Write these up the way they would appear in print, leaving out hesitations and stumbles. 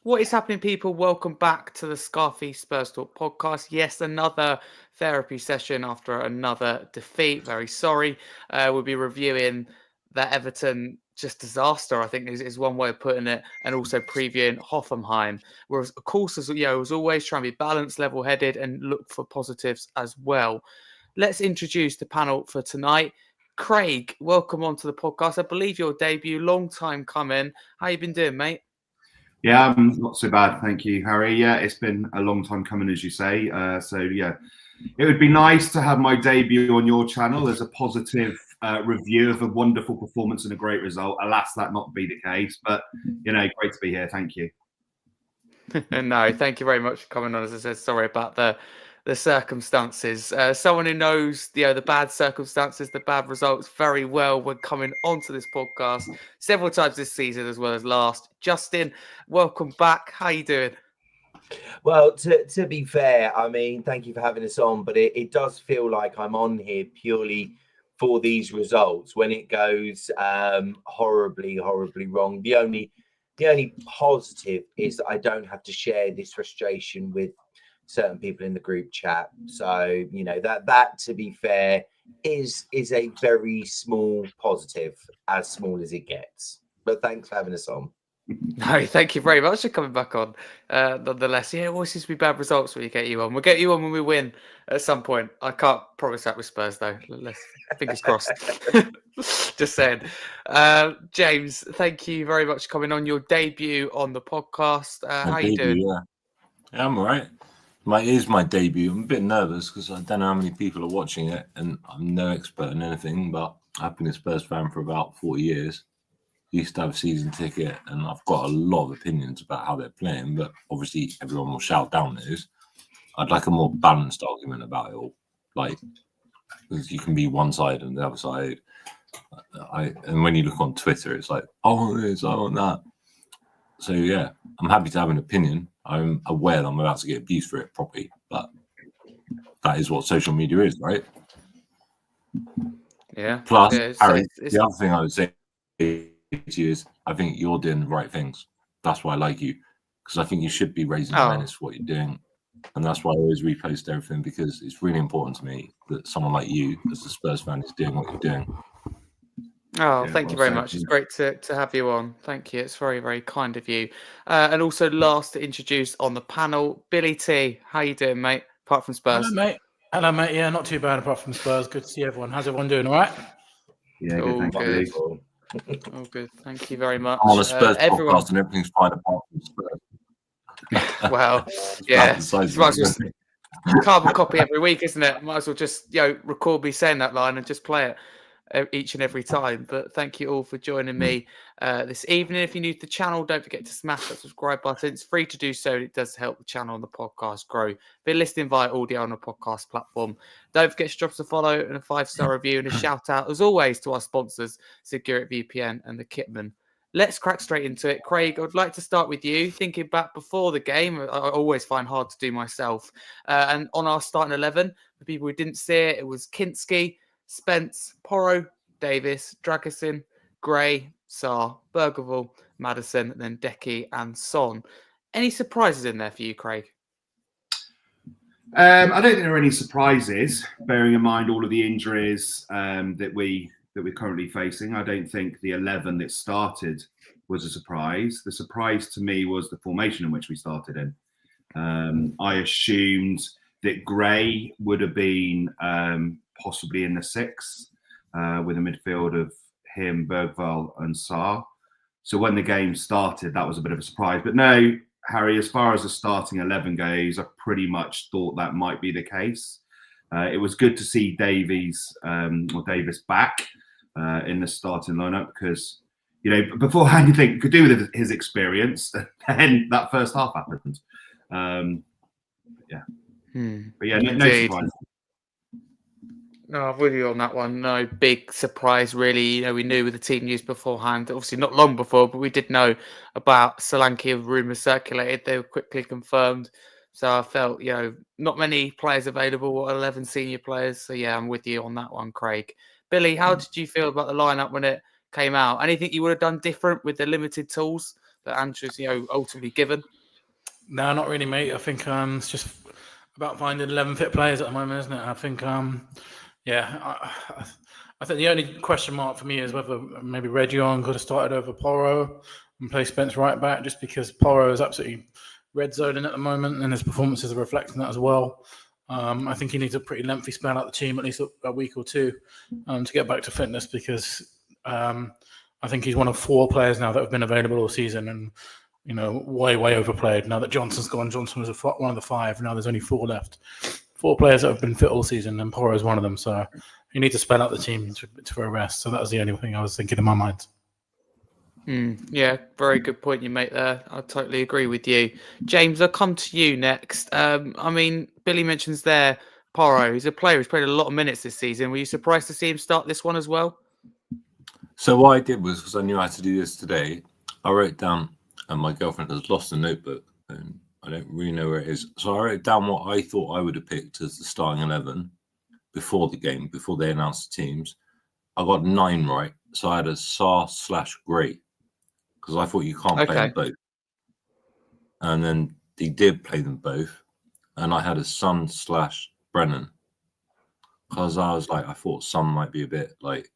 What is happening, people? Welcome back to the Scarfe Spurs Talk podcast. Yes, another therapy session after another defeat. Very sorry. We'll be reviewing that Everton just disaster, I think is one way of putting it, and also previewing Hoffenheim. Whereas, of course, as always trying to be balanced, level-headed, and look for positives as well. Let's introduce the panel for tonight. Craig, welcome onto the podcast. I believe your debut, long time coming. How you been doing, mate? Yeah, not so bad, thank you, Harry. Yeah, it's been a long time coming, as you say. It would be nice to have my debut on your channel as a positive review of a wonderful performance and a great result. Alas, that not be the case, but great to be here. Thank you. No, thank you very much for coming on. As I said, sorry about the circumstances. Someone who knows the bad circumstances, the bad results very well when coming onto this podcast several times this season as well as last. Justin, welcome back. How you doing? Well, to be fair, I mean, thank you for having us on, but it does feel like I'm on here purely for these results. When it goes horribly wrong, the only positive is that I don't have to share this frustration with certain people in the group chat. So that to be fair is a very small positive, as small as it gets. But thanks for having us on. No, thank you very much for coming back on. Nonetheless, it always seems to be bad results when you get you on. We'll get you on when we win at some point. I can't promise that with Spurs though. Fingers crossed. Just saying. James, thank you very much for coming on. Your debut on the podcast. How you doing? Yeah, I'm all right. It is my debut. I'm a bit nervous because I don't know how many people are watching it, and I'm no expert in anything, but I've been a Spurs fan for about 40 years. Used to have a season ticket, and I've got a lot of opinions about how they're playing, but obviously everyone will shout down those. I'd like a more balanced argument about it all. Because you can be one side and the other side. And when you look on Twitter, it's like, I want this, I want that. So yeah, I'm happy to have an opinion. I'm aware that I'm about to get abused for it properly, but that is what social media is, right? Yeah. Plus, yeah, Harry, the other thing I would say to you is I think you're doing the right things. That's why I like you, because I think you should be raising awareness for what you're doing. And that's why I always repost everything, because it's really important to me that someone like you, as a Spurs fan, is doing what you're doing. Oh, thank you very much. It's great to have you on. Thank you. It's very, very kind of you. And also last to introduce on the panel, Billie T. How you doing, mate? Apart from Spurs. Hello, mate. Yeah, not too bad apart from Spurs. Good to see everyone. How's everyone doing? All right? Yeah, good. Thank you. Oh, good. Thank you very much. I'm on a Spurs podcast and everything's fine apart from Spurs. Well, yeah. Carbon copy every week, isn't it? Might as well just record me saying that line and just play it each and every time. But thank you all for joining me this evening. If you're new to the channel, don't forget to smash that subscribe button. It's free to do so. It does help the channel and the podcast grow. Be listening via audio on a podcast platform. Don't forget to drop us a follow and a 5-star review and a shout out, as always, to our sponsors, Security VPN and the Kitman. Let's crack straight into it. Craig, I'd like to start with you. Thinking back before the game, I always find hard to do myself. And on our starting 11, the people who didn't see it, it was Kinski, Spence, Porro, Davis, Dragusin, Gray, Sarr, Bergevall, Maddison, and then Decky and Son. Any surprises in there for you, Craig? I don't think there are any surprises, bearing in mind all of the injuries that we're currently facing. I don't think the 11 that started was a surprise. The surprise to me was the formation in which we started in. I assumed that Gray would have been possibly in the 6 with a midfield of him, Bergvall and Sarr. So when the game started, that was a bit of a surprise. But no, Harry, as far as the starting 11 goes, I pretty much thought that might be the case. It was good to see Davis back in the starting lineup, because beforehand you think it could do with his experience, and then that first half happened. But yeah, no surprise. No, I'm with you on that one. No big surprise, really. We knew with the team news beforehand, obviously not long before, but we did know about Solanke. Rumours circulated; they were quickly confirmed. So I felt, not many players available, 11 senior players. So yeah, I'm with you on that one, Craig. Billy, how did you feel about the lineup when it came out? Anything you would have done different with the limited tools that Andrew's, ultimately given? No, not really, mate. I think it's just about finding 11 fit players at the moment, isn't it? I think, I think the only question mark for me is whether maybe Reguilon could have started over Porro and play Spence right back, just because Porro is absolutely red zoning at the moment and his performances are reflecting that as well. I think he needs a pretty lengthy spell out the team, at least a week or two, to get back to fitness, because I think he's one of 4 players now that have been available all season and, way overplayed. Now that Johnson's gone, Johnson was one of the 5. Now there's only 4 left. 4 players that have been fit all season, and Porro is one of them. So you need to spell out the team for a rest. So that was the only thing I was thinking in my mind. Yeah, very good point you make there. I totally agree with you. James, I'll come to you next. Billy mentions there Porro. He's a player who's played a lot of minutes this season. Were you surprised to see him start this one as well? So what I did was, because I knew I had to do this today, I wrote down, and my girlfriend has lost a notebook, and I don't really know where it is. So I wrote down what I thought I would have picked as the starting 11 before the game, before they announced the teams. I got 9 right. So I had a Sarr/Gray, because I thought you can't play them both. And then he did play them both. And I had a Son/Brennan, because I was like, I thought Son might be a bit like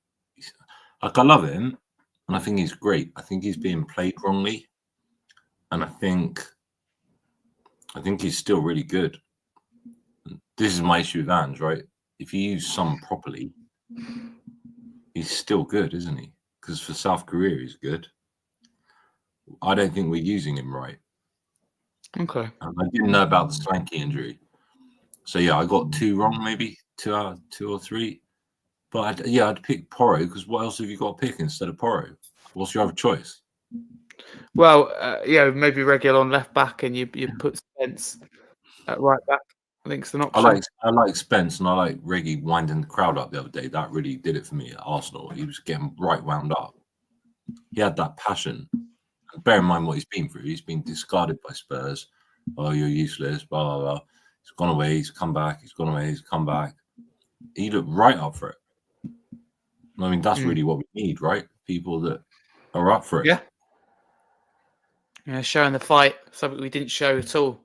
I love him, and I think he's great. I think he's being played wrongly, and I think he's still really good. This is my issue with Ange, right? If you use Son properly, he's still good, isn't he? Because for South Korea, he's good. I don't think we're using him right. Okay. And I didn't know about the Slanky injury. So, yeah, I got 2 wrong, maybe 2 or 3. But, I'd pick Porro, because what else have you got to pick instead of Porro? What's your other choice? Well, maybe Reguilon left back and you put Spence at right back. I think it's an option. I like Spence, and I like Reggie winding the crowd up the other day. That really did it for me at Arsenal. He was getting right wound up. He had that passion. And bear in mind what he's been through. He's been discarded by Spurs. Oh, you're useless, blah, blah, blah. He's gone away, he's come back. He's gone away, he's come back. He looked right up for it. I mean, that's really what we need, right? People that are up for it. Yeah, showing the fight, something we didn't show at all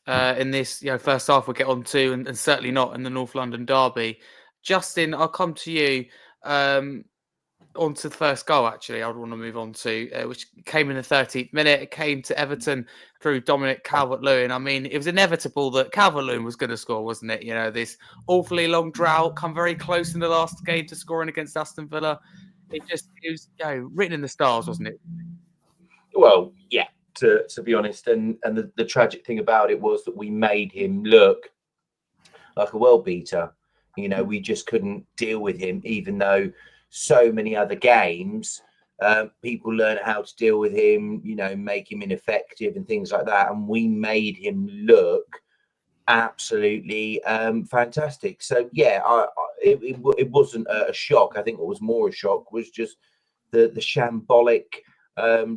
in this first half we'll get on to, and certainly not in the North London derby. Justin, I'll come to you. On to the first goal, actually, I would want to move on to, which came in the 13th minute. It came to Everton through Dominic Calvert-Lewin. I mean, it was inevitable that Calvert-Lewin was going to score, wasn't it? This awfully long drought, come very close in the last game to scoring against Aston Villa. It was written in the stars, wasn't it? Well, yeah, to be honest. And the tragic thing about it was that we made him look like a world beater. We just couldn't deal with him, even though so many other games, people learn how to deal with him, make him ineffective and things like that. And we made him look absolutely fantastic. So, yeah, it wasn't a shock. I think what was more a shock was just the shambolic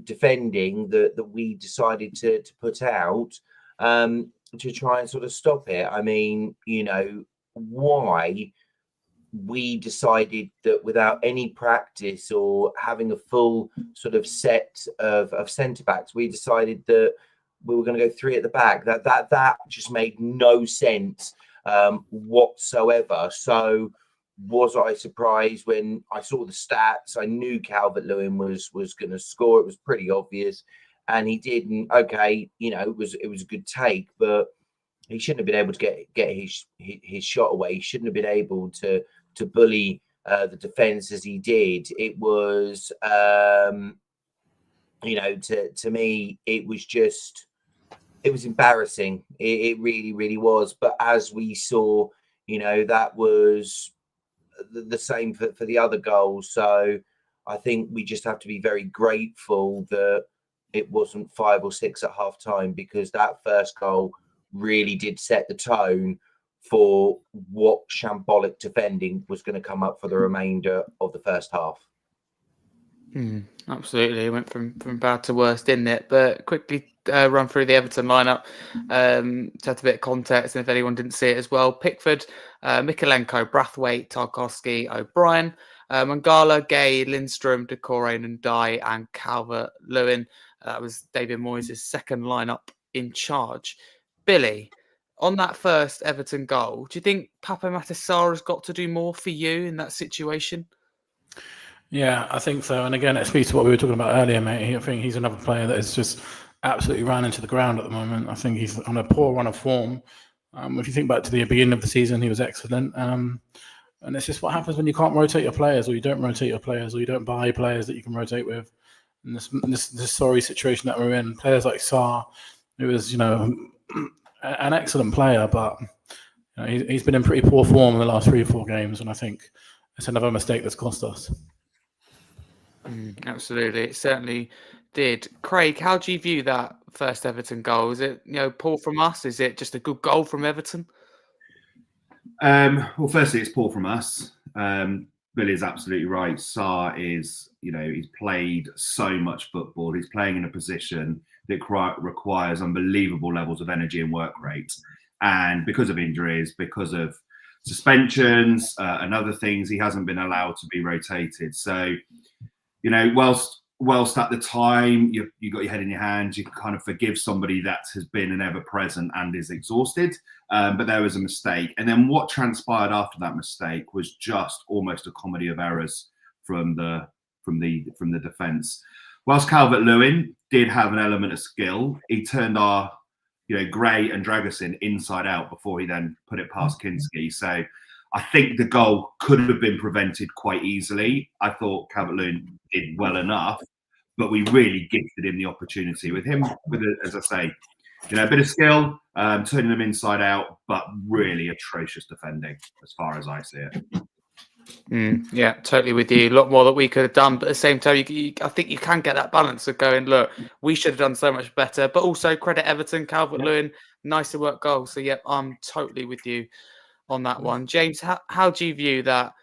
defending that we decided to put out to try and sort of stop it. I mean, why we decided that without any practice or having a full sort of set of centre backs, we decided that we were going to go 3 at the back. That just made no sense whatsoever. So was I surprised when I saw the stats? I knew Calvert-Lewin was going to score. It was pretty obvious, and he didn't. Okay, it was a good take, but he shouldn't have been able to get his shot away. He shouldn't have been able to bully the defence as he did. It was, to me, it was embarrassing. It really, really was. But as we saw, that was the same for the other goals. So I think we just have to be very grateful that it wasn't 5 or 6 at half time, because that first goal really did set the tone for what shambolic defending was going to come up for the remainder of the first half. Absolutely. It went from bad to worse, didn't it? But quickly run through the Everton lineup to have a bit of context, and if anyone didn't see it as well. Pickford, Mikalenko, Brathwaite, Tarkowski, O'Brien, Mangala, Gay, Lindstrom, Decore, and Dye, and Calvert-Lewin. That was David Moyes' second lineup in charge. Billy, on that first Everton goal, do you think Papa Matar has got to do more for you in that situation? Yeah, I think so. And again, it speaks to what we were talking about earlier, mate. I think he's another player that is just absolutely ran into the ground at the moment. I think he's on a poor run of form. If you think back to the beginning of the season, he was excellent. And it's just what happens when you can't rotate your players, or you don't rotate your players, or you don't buy players that you can rotate with. And this sorry situation that we're in, players like Sarr, who is, an excellent player, but he's been in pretty poor form in the last 3 or 4 games, and I think it's another mistake that's cost us. Absolutely, it certainly did. Craig, how do you view that first Everton goal? Is it poor from us? Is it just a good goal from Everton? Well, firstly, it's poor from us. Billy's absolutely right. Sarr is, he's played so much football. He's playing in a position that requires unbelievable levels of energy and work rate. And because of injuries, because of suspensions and other things, he hasn't been allowed to be rotated. So, whilst at the time you got your head in your hands, you can kind of forgive somebody that has been an ever present and is exhausted. But there was a mistake, and then what transpired after that mistake was just almost a comedy of errors from the defence. Whilst Calvert-Lewin did have an element of skill, he turned our Gray and Dragusin inside out before he then put it past Kinski. So I think the goal could have been prevented quite easily. I thought Calvert-Lewin did well enough, but we really gifted him the opportunity with him, as I say, a bit of skill, turning them inside out, but really atrocious defending as far as I see it. Yeah, totally with you. A lot more that we could have done, but at the same time, I think you can get that balance of going, look, we should have done so much better, but also credit Everton, Calvert-Lewin, nicer work goal. So, yeah, I'm totally with you on that one. James, how do you view that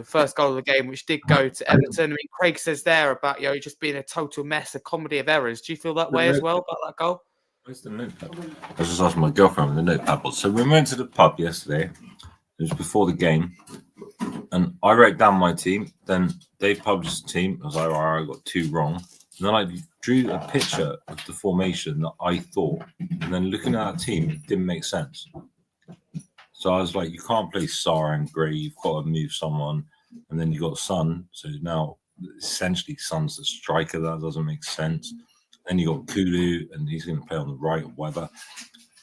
first goal of the game, which did go to Everton? I mean, Craig says there about just being a total mess, a comedy of errors. Do you feel that way as well about that goal? Where's the notepad? I was just asking my girlfriend where the notepad was. So we went to the pub yesterday. It was before the game, and I wrote down my team. Then Dave published the team. I was like, all right, I got 2 wrong. And then I drew a picture of the formation that I thought. And then looking at that team, it didn't make sense. So I was like, you can't play Sarr and Gray. You've got to move someone. And then you got Son. So now essentially Son's the striker. That doesn't make sense. Then you got Kulu, and he's going to play on the right or whatever.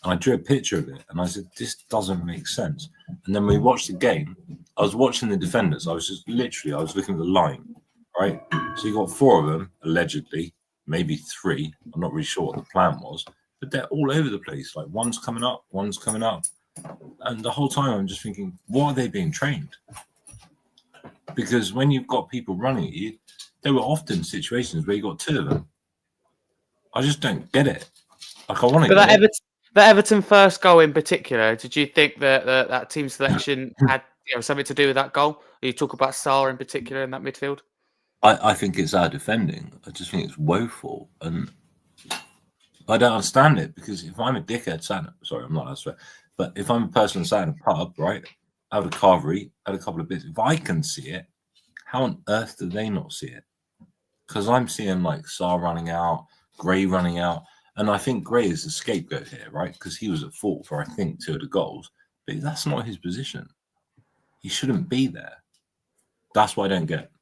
And I drew a picture of it, and I said, this doesn't make sense. And then we watched the game. I was watching the defenders. I was looking at the line, right? So you got 4 of them, allegedly, maybe 3. I'm not really sure what the plan was, but they're all over the place. Like one's coming up. And the whole time I'm just thinking, what are they being trained? Because when you've got people running at you, there were often situations where you got 2 of them. I just don't get it. Like I want to get it. The Everton first goal in particular, did you think that team selection had something to do with that goal? You talk about Sarr in particular in that midfield? I think it's our defending. I just think it's woeful. And I don't understand it, because if I'm a dickhead, sorry, I'm not that swear, but if I'm a person sat in a pub, right, I have a carvery, I had a couple of bits. If I can see it, how on earth do they not see it? Because I'm seeing like Sarr running out, Gray running out. And I think Gray is the scapegoat here, right? Because he was at fault for, I think, 2 of the goals. But that's not his position. He shouldn't be there. That's what I don't get.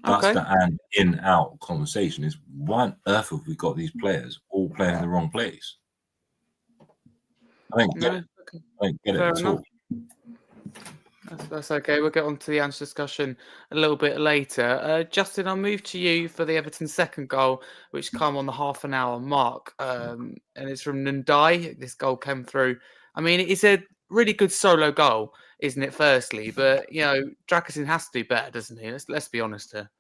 That's the in-out conversation, is why on earth have we got these players all playing in the wrong place? I don't get it at all. That's okay. We'll get on to the answer discussion a little bit later. Justin, I'll move to you for the Everton second goal, which came on the half-an-hour mark. And it's from Ndai. This goal came through. I mean, it's a really good solo goal, isn't it, firstly? But, Dragusin has to do better, doesn't he? Let's be honest here.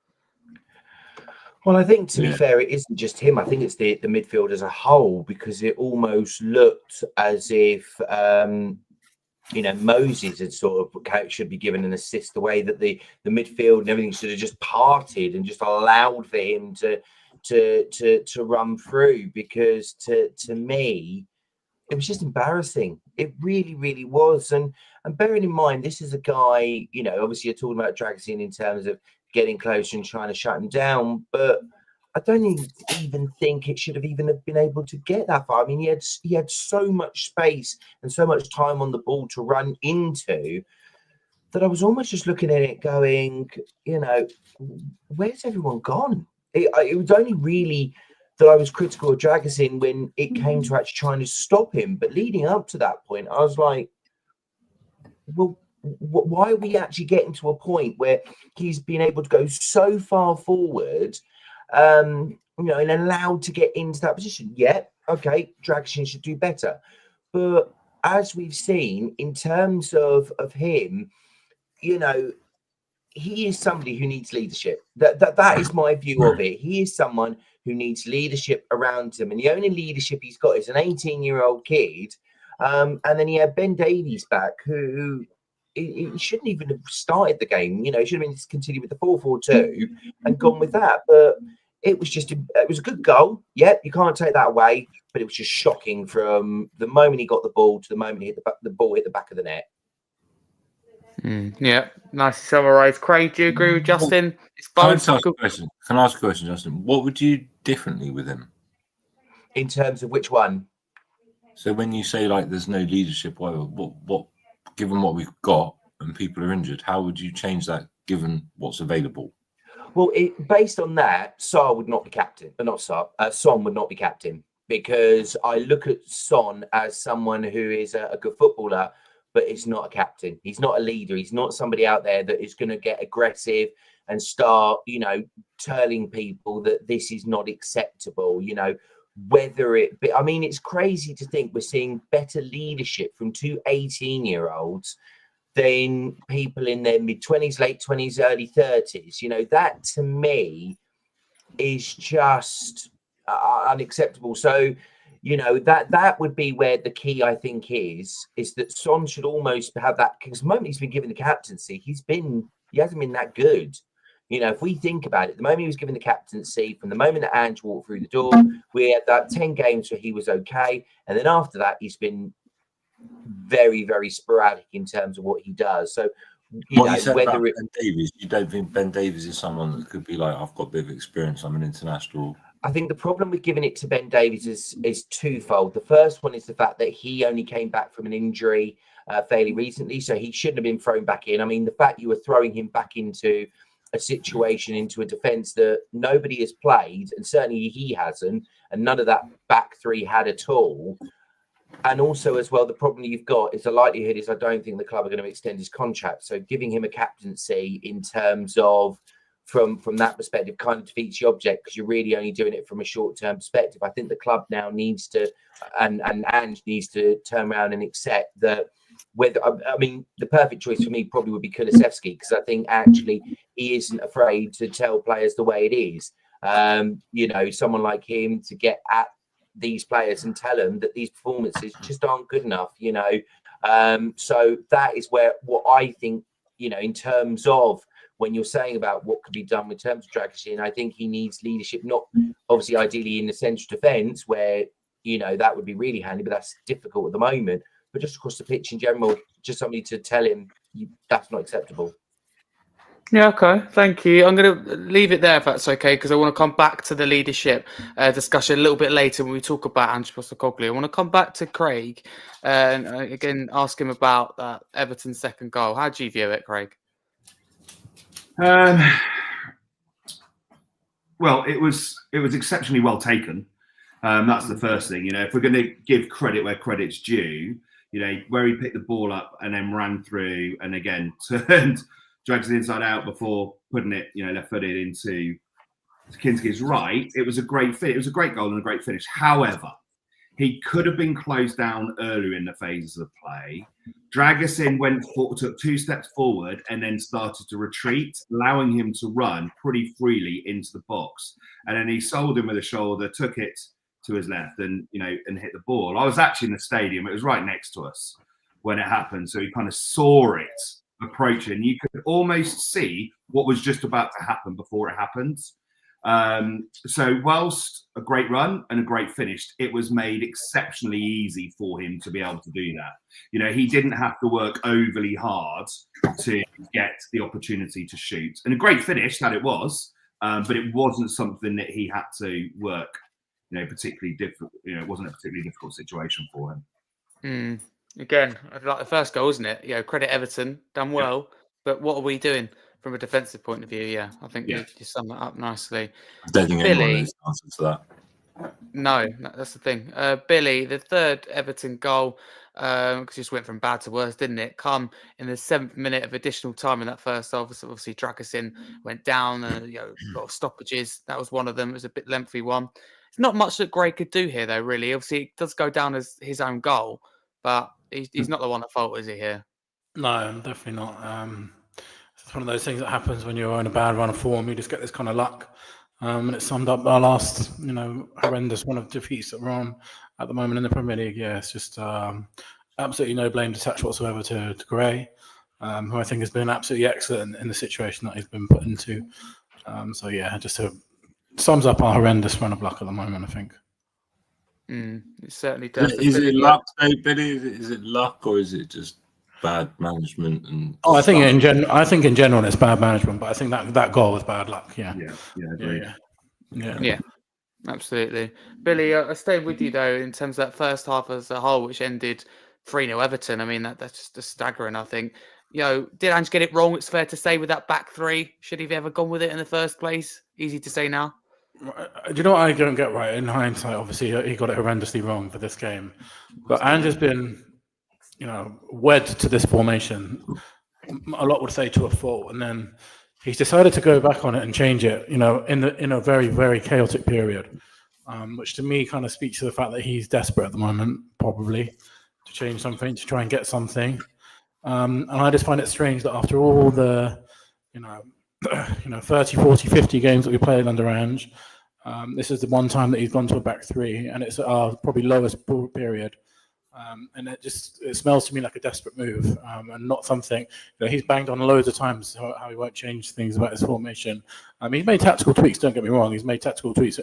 Well, I think, to be fair, it isn't just him. I think it's the midfield as a whole, because it almost looked as if... Moses had sort of should be given an assist, the way that the midfield and everything should have just parted and just allowed for him to run through, because to me, it was just embarrassing. It really, really was. And bearing in mind, this is a guy, obviously you're talking about Dragusin in terms of getting closer and trying to shut him down, but I don't even think it should have even have been able to get that far. I mean, he had so much space and so much time on the ball to run into that I was almost just looking at it going, you know, where's everyone gone? It was only really that I was critical of Dragusin when it came to actually trying to stop him. But leading up to that point, I was like, well, why are we actually getting to a point where he's been able to go so far forward, you know, and allowed to get into that position? Yeah, okay, Dragusin should do better. But as we've seen, in terms of him, you know, he is somebody who needs leadership. That is my view of it. He is someone who needs leadership around him, and the only leadership he's got is an 18-year-old kid. And then he had Ben Davies back, who he shouldn't even have started the game. You know, he should have been continued with the 4-4-2 and gone with that. But it was a good goal. Yeah, you can't take that away. But it was just shocking from the moment he got the ball to the moment he hit the ball hit the back of the net. Yeah, nice summarised. Craig, do you agree with Justin? It's Can I both. ask a question? Can I ask a question, Justin? What would you do differently with him? In terms of which one? So when you say like there's no leadership, what given what we've got and people are injured, how would you change that given what's available? Well, based on that, Son would not be captain. Son would not be captain, because I look at Son as someone who is a good footballer, but is not a captain. He's not a leader. He's not somebody out there that is going to get aggressive and start, you know, telling people that this is not acceptable, you know, whether it be, I mean, it's crazy to think we're seeing better leadership from two 18-year-olds than people in their mid-20s, late 20s, early 30s. You know, that to me is just unacceptable. So, you know, that would be where the key, I think, is that Son should almost have that, because the moment he's been given the captaincy, he hasn't been that good. You know, if we think about it, the moment he was given the captaincy, from the moment that Ange walked through the door, we had that 10 games where he was okay. And then after that, he's been very, very sporadic in terms of what he does. So, you said about Ben Davies, you don't think Ben Davies is someone that could be like, I've got a bit of experience, I'm an international? I think the problem with giving it to Ben Davies is twofold. The first one is the fact that he only came back from an injury fairly recently, so he shouldn't have been thrown back in. I mean, the fact you were throwing him back into a situation, into a defence that nobody has played, and certainly he hasn't, and none of that back three had at all. And also, as well, the problem you've got is the likelihood is I don't think the club are going to extend his contract. So giving him a captaincy in terms of from that perspective kind of defeats the object, because you're really only doing it from a short-term perspective. I think the club now needs to, and Ange needs to turn around and accept that whether, I mean, the perfect choice for me probably would be Kulusevski, because I think actually he isn't afraid to tell players the way it is. You know, someone like him to get at these players and tell them that these performances just aren't good enough, you know. So that is where what I think, you know, in terms of when you're saying about what could be done in terms of Dragusin, I think he needs leadership, not obviously ideally in the central defence where, you know, that would be really handy, but that's difficult at the moment. But just across the pitch in general, just somebody to tell him that's not acceptable. Yeah, okay. Thank you. I'm going to leave it there if that's okay, because I want to come back to the leadership discussion a little bit later when we talk about Ange Postecoglou. I want to come back to Craig and again ask him about that Everton second goal. How do you view it, Craig? Well, it was exceptionally well taken. That's the first thing. You know, if we're going to give credit where credit's due, you know, where he picked the ball up and then ran through and again drags it inside out before putting it, you know, left-footed into Kinski's right. It was a great fit. It was a great goal and a great finish. However, he could have been closed down earlier in the phases of play. Dragusin took 2 steps forward and then started to retreat, allowing him to run pretty freely into the box. And then he sold him with a shoulder, took it to his left and, you know, and hit the ball. I was actually in the stadium. It was right next to us when it happened. So he kind of saw it approaching. You could almost see what was just about to happen before it happened. So whilst a great run and a great finish, it was made exceptionally easy for him to be able to do that. You know, he didn't have to work overly hard to get the opportunity to shoot. And a great finish that it was. but it wasn't something that he had to work, particularly difficult. It wasn't a particularly difficult situation for him. Again, like the first goal, isn't it? Credit Everton, done well. But what are we doing from a defensive point of view? Yeah, I think you summed that up nicely. I don't think anyone knows the answer to that. No, that's the thing. Billy, the third Everton goal, just went from bad to worse, didn't it? Come in the 7th minute of additional time in that first half. Obviously, Dragusin went down, a lot of stoppages. That was one of them. It was a bit lengthy one. It's not much that Gray could do here, though, really. Obviously, it does go down as his own goal, but he's not the one at fault, is he, here? No, definitely not. It's one of those things that happens when you're in a bad run of form. You just get this kind of luck. And it summed up our last, horrendous run of defeats that we're on at the moment in the Premier League. Yeah, it's just absolutely no blame to attach whatsoever to Gray, who I think has been absolutely excellent in the situation that he's been put into. Just sums up our horrendous run of luck at the moment, I think. It certainly does. Is it luck, though, Billy? Is it luck, or is it just bad management? I think in general it's bad management, but I think that goal was bad luck. Yeah, absolutely. Billy, I stayed with you though in terms of that first half as a whole, which ended 3-0 Everton. I mean, that's just a staggering. I think. Did Ange get it wrong? It's fair to say with that back three. Should he have ever gone with it in the first place? Easy to say now. Do you know what I don't get right? In hindsight, obviously he got it horrendously wrong for this game, but Ange has been, wed to this formation. A lot would say to a fault, and then he's decided to go back on it and change it. In a very, very chaotic period, which to me kind of speaks to the fact that he's desperate at the moment, probably to change something, to try and get something. And I just find it strange that after all the, 30, 40, 50 games that we played under Ange, this is the one time that he's gone to a back three, and it's our probably lowest period. And it smells to me like a desperate move, and not something. He's banged on loads of times how he won't change things about his formation. He's made tactical tweaks. Don't get me wrong. He's made tactical tweaks,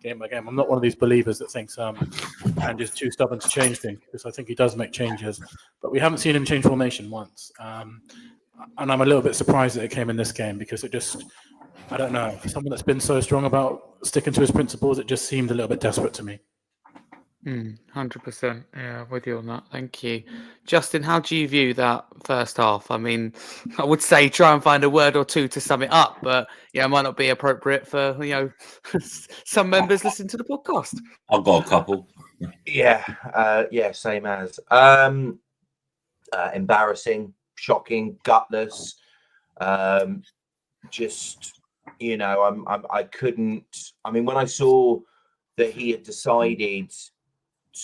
game by game. I'm not one of these believers that thinks and is too stubborn to change things, because I think he does make changes, but we haven't seen him change formation once. And I'm a little bit surprised that it came in this game, because I don't know, for someone that's been so strong about sticking to his principles, it just seemed a little bit desperate to me. 100%. Yeah, with you on that. Thank you. Justin, how do you view that first half? I mean, I would say try and find a word or two to sum it up, but it might not be appropriate for, some members listening to the podcast. I've got a couple. Same as. Embarrassing, shocking, gutless. I couldn't. I mean, when I saw that he had decided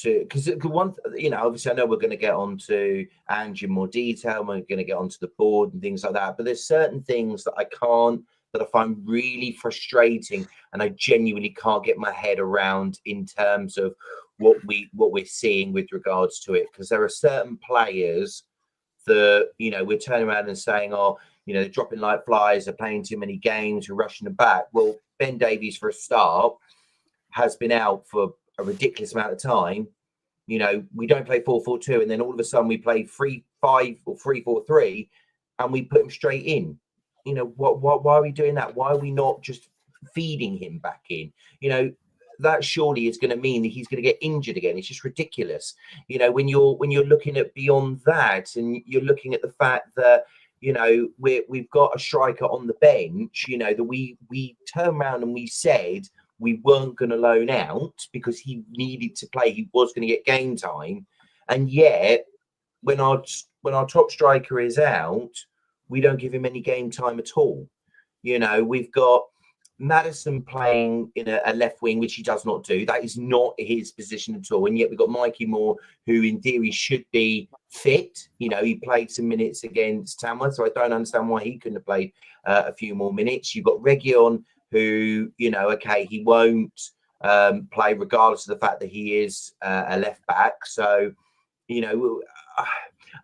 to, because obviously I know we're going to get on to Ange in more detail, and we're going to get onto the board and things like that, but there's certain things that I find really frustrating, and I genuinely can't get my head around in terms of what we're seeing with regards to it, because there are certain players that we're turning around and saying, they're dropping like flies, they're playing too many games, we're rushing them back. Well, Ben Davies, for a start, has been out for a ridiculous amount of time. We don't play 4-4-2, and then all of a sudden we play 3-5 or 3-4-3, and we put him straight in. Why are we doing that? Why are we not just feeding him back in? That surely is going to mean that he's going to get injured again. It's just ridiculous. When you're looking at beyond that, and you're looking at the fact that we've got a striker on the bench, that we turned around and we said we weren't going to loan out because he needed to play. He was going to get game time. And yet, when our top striker is out, we don't give him any game time at all. We've got Maddison playing in a left wing, which he does not do. That is not his position at all. And yet we've got Mikey Moore, who in theory should be fit. He played some minutes against Tamworth, so I don't understand why he couldn't have played a few more minutes. You've got Region, who, he won't play regardless of the fact that he is a left back. So,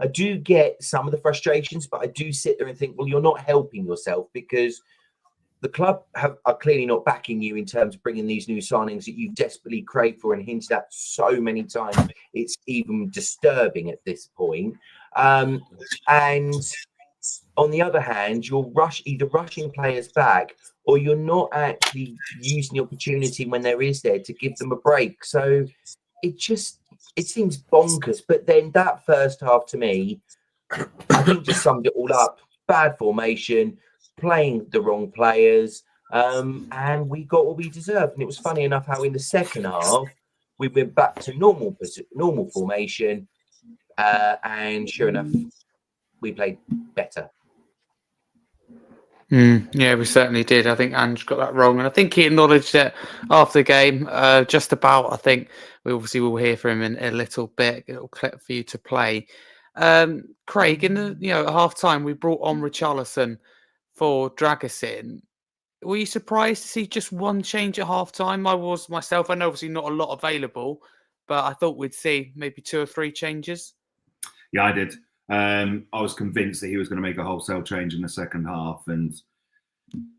I do get some of the frustrations, but I do sit there and think, well, you're not helping yourself, because the club are clearly not backing you in terms of bringing these new signings that you've desperately craved for and hinted at so many times. It's even disturbing at this point. And on the other hand, you're either rushing players back or you're not actually using the opportunity when there is there to give them a break. So it seems bonkers. But then that first half to me, I think just summed it all up. Bad formation, playing the wrong players, and we got what we deserved. And it was funny enough how in the second half we went back to normal formation, and sure enough, we played better. Yeah, we certainly did. I think Ange got that wrong, and I think he acknowledged it after the game. Just about. I think we obviously will hear from him in a little bit. A little clip for you to play. Craig, in the at half time, we brought on Richarlison for Dragusin. Were you surprised to see just one change at half time? I was myself. I know obviously not a lot available, but I thought we'd see maybe 2 or 3 changes. Yeah, I did. I was convinced that he was going to make a wholesale change in the second half, and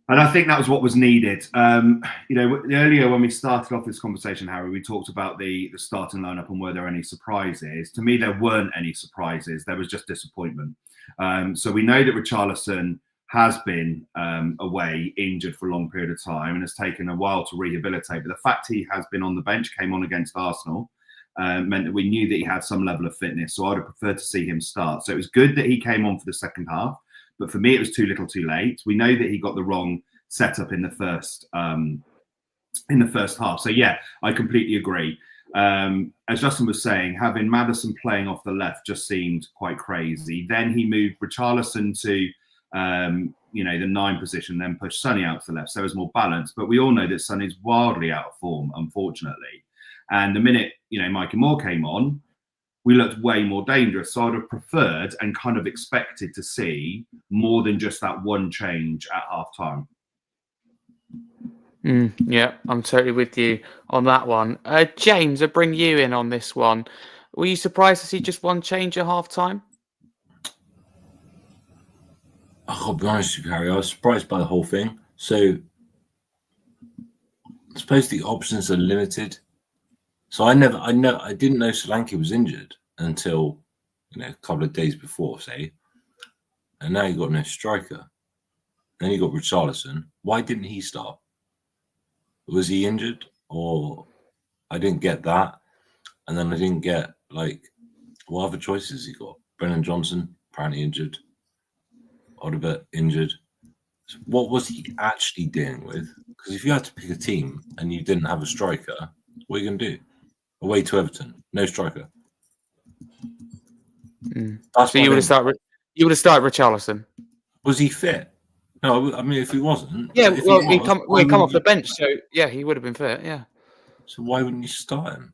I think that was what was needed. Earlier when we started off this conversation, Harry, we talked about the starting lineup and were there any surprises. To me, there weren't any surprises. There was just disappointment. So we know that Richarlison has been away, injured for a long period of time, and has taken a while to rehabilitate. But the fact he has been on the bench, came on against Arsenal, meant that we knew that he had some level of fitness. So I would have preferred to see him start. So it was good that he came on for the second half. But for me, it was too little, too late. We know that he got the wrong setup in the first half. So yeah, I completely agree. As Justin was saying, having Maddison playing off the left just seemed quite crazy. Then he moved Richarlison to the 9 position, then pushed Sonny out to the left, so it was more balanced. But we all know that Sonny's wildly out of form, unfortunately. And the minute Mikey Moore came on, we looked way more dangerous. So I'd have preferred and kind of expected to see more than just that one change at half time. Yeah, I'm totally with you on that one. James, I bring you in on this one. Were you surprised to see just one change at half time? I'll be honest with you, Harry. I was surprised by the whole thing. So I suppose the options are limited. So I didn't know Solanke was injured until a couple of days before, say. And now you got no striker. Then you got Richarlison. Why didn't he start? Was he injured? Or I didn't get that. And then I didn't get what other choices he got? Brennan Johnson, apparently injured. Odobert injured. So what was he actually dealing with? Because if you had to pick a team and you didn't have a striker, what are you going to do? Away to Everton, no striker. So you would have started Richarlison. Was he fit? No, I mean if he wasn't. Yeah, well, he come off the bench, so yeah, he would have been fit. Yeah. So why wouldn't you start him?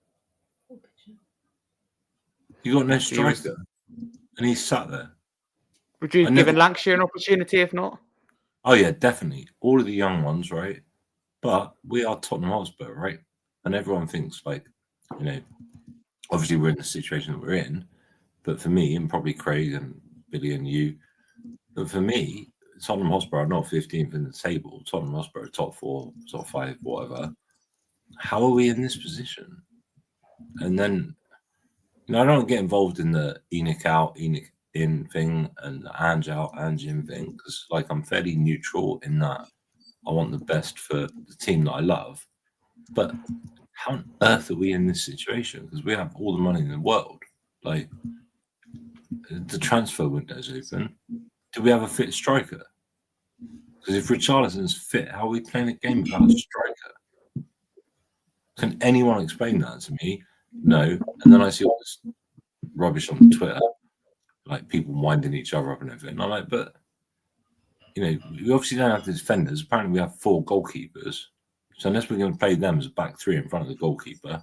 You got no striker, and he sat there. Would you have given Lancashire an opportunity if not? Oh yeah, definitely. All of the young ones, right? But we are Tottenham Hotspur, right? And everyone thinks obviously we're in the situation that we're in. But for me, and probably Craig and Billy and you, but for me, Tottenham Hotspur are not 15th in the table. Tottenham Hotspur are top 4, top 5, whatever. How are we in this position? And then, I don't get involved in the Enoch out, Enoch in thing and the Ange out, Ange in thing, because I'm fairly neutral in that I want the best for the team that I love. But how on earth are we in this situation? Because we have all the money in the world. The transfer window's open. Do we have a fit striker? Because if Richarlison's fit, how are we playing a game without a striker? Can anyone explain that to me? No. And then I see all this rubbish on Twitter, people winding each other up and everything. I'm like, but we obviously don't have the defenders. Apparently, we have 4 goalkeepers. So unless we're going to play them as a back 3 in front of the goalkeeper,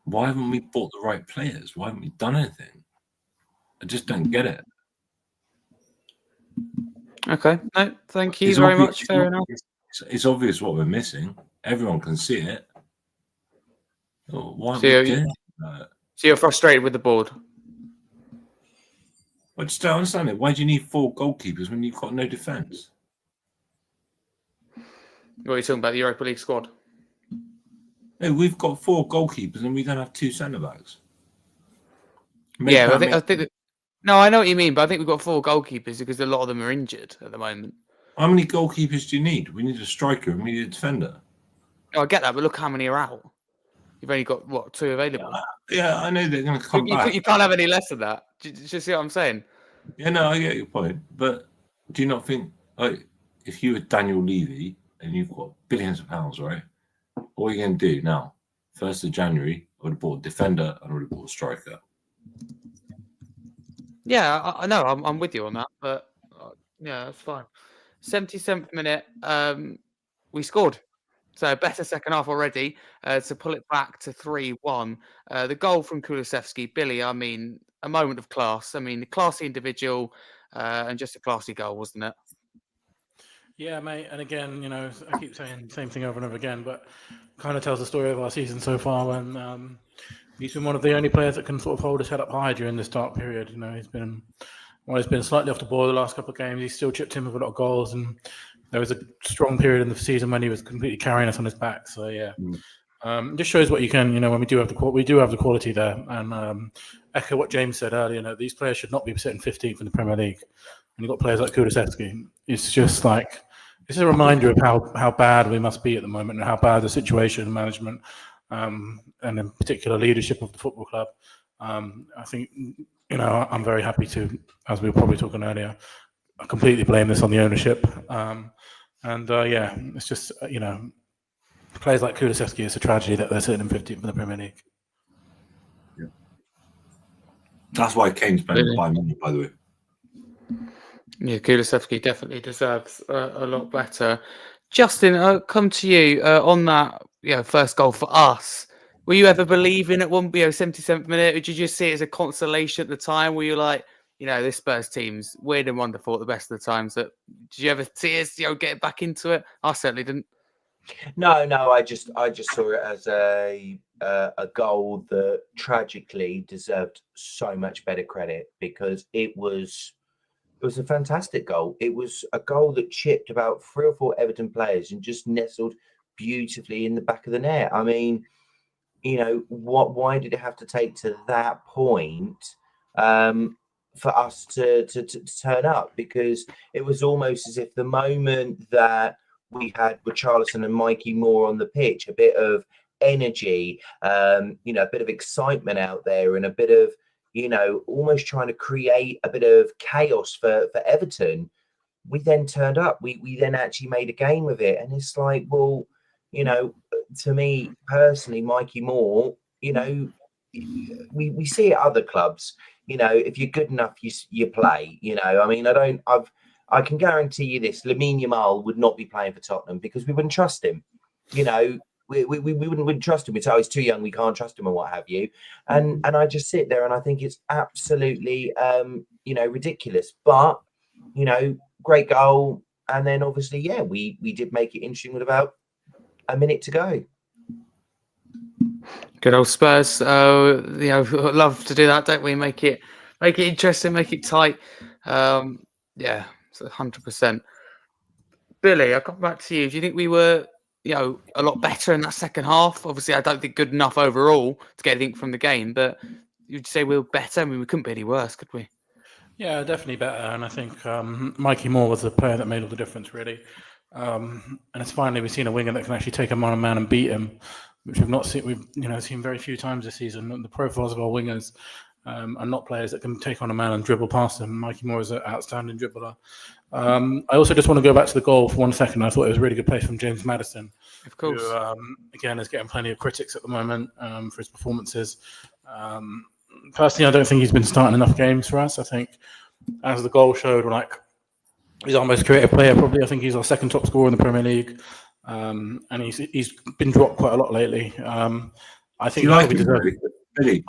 why haven't we bought the right players? Why haven't we done anything? I just don't get it. Okay. No, thank you very much. Fair enough. It's obvious what we're missing. Everyone can see it. Why So you're frustrated with the board? I just don't understand it. Why do you need 4 goalkeepers when you've got no defence? What are you talking about, the Europa League squad? No, we've got 4 goalkeepers and we don't have 2 centre-backs. Yeah, I think No, I know what you mean, but I think we've got 4 goalkeepers because a lot of them are injured at the moment. How many goalkeepers do you need? We need a striker and we need a defender. Oh, I get that, but look how many are out. You've only got, what, 2 available? Yeah, I know they're going to come back. You can't have any less than that. Do you see what I'm saying? Yeah, no, I get your point. But do you not think, like, if you were Daniel Levy and you've got billions of pounds, right? What are you going to do now? 1st of January, I would have bought a defender and I would have bought a striker. Yeah, I know. I'm with you on that, but yeah, that's fine. 77th minute, we scored. So better second half already to pull it back to 3-1. The goal from Kulusevski, Billy, I mean, a moment of class. I mean, a classy individual and just a classy goal, wasn't it? Yeah, mate. And again, I keep saying the same thing over and over again, but kind of tells the story of our season so far. When he's been one of the only players that can sort of hold his head up high during this dark period. He's been slightly off the ball the last couple of games. He's still chipped in with a lot of goals, and there was a strong period in the season when he was completely carrying us on his back. So yeah, just shows what you can. When we do have the quality there, and echo what James said earlier. These players should not be sitting 15th in the Premier League. And you've got players like Kulusevski. It's just like it's a reminder of how bad we must be at the moment, and how bad the situation, management, and in particular leadership of the football club. I think I'm very happy to, as we were probably talking earlier, I completely blame this on the ownership. Yeah, it's just players like Kulusevski, it's a tragedy that they're sitting in 15th in the Premier League. Yeah. That's why Kane's playing by money, by the way. Yeah, Kulusevski definitely deserves a lot better. Justin, I'll come to you on that first goal for us. Were you ever believing at 77th minute, or did you just see it as a consolation at the time? Were you like, this Spurs team's weird and wonderful at the best of the times? Did you ever see us, get back into it? I certainly didn't. No, I just saw it as a goal that tragically deserved so much better credit, because it was a fantastic goal. It was a goal that chipped about 3 or 4 Everton players and just nestled beautifully in the back of the net. I mean, why did it have to take to that point for us to turn up? Because it was almost as if the moment that we had Richarlison and Mikey Moore on the pitch, a bit of energy, a bit of excitement out there, and a bit of almost trying to create a bit of chaos for Everton. We then turned up. We then actually made a game of it. And it's like, well, to me personally, Mikey Moore, we see it at other clubs, if you're good enough, you play, I mean, I can guarantee you this, Lamine Yamal would not be playing for Tottenham because we wouldn't trust him. We wouldn't trust him. It's he's too young, we can't trust him, and what have you. And I just sit there and I think it's absolutely ridiculous. But great goal. And then obviously, we did make it interesting with about a minute to go. Good old Spurs. Love to do that, don't we? Make it interesting, make it tight. Yeah, it's 100%. Billy, I'll come back to you. Do you think we were a lot better in that second half? Obviously, I don't think good enough overall to get anything from the game, but you'd say we were better? I mean, we couldn't be any worse, could we? Yeah, definitely better. And I think Mikey Moore was the player that made all the difference, really. And it's finally we've seen a winger that can actually take a man and beat him, which we've not seen. We've seen very few times this season. The profiles of our wingers are not players that can take on a man and dribble past them. Mikey Moore is an outstanding dribbler. I also just want to go back to the goal for 1 second. I thought it was a really good play from James Maddison, of course, who again is getting plenty of critics at the moment for his performances. Personally, I don't think he's been starting enough games for us. I think, as the goal showed, he's our most creative player probably. I think he's our second top scorer in the Premier League, and he's been dropped quite a lot lately. I think I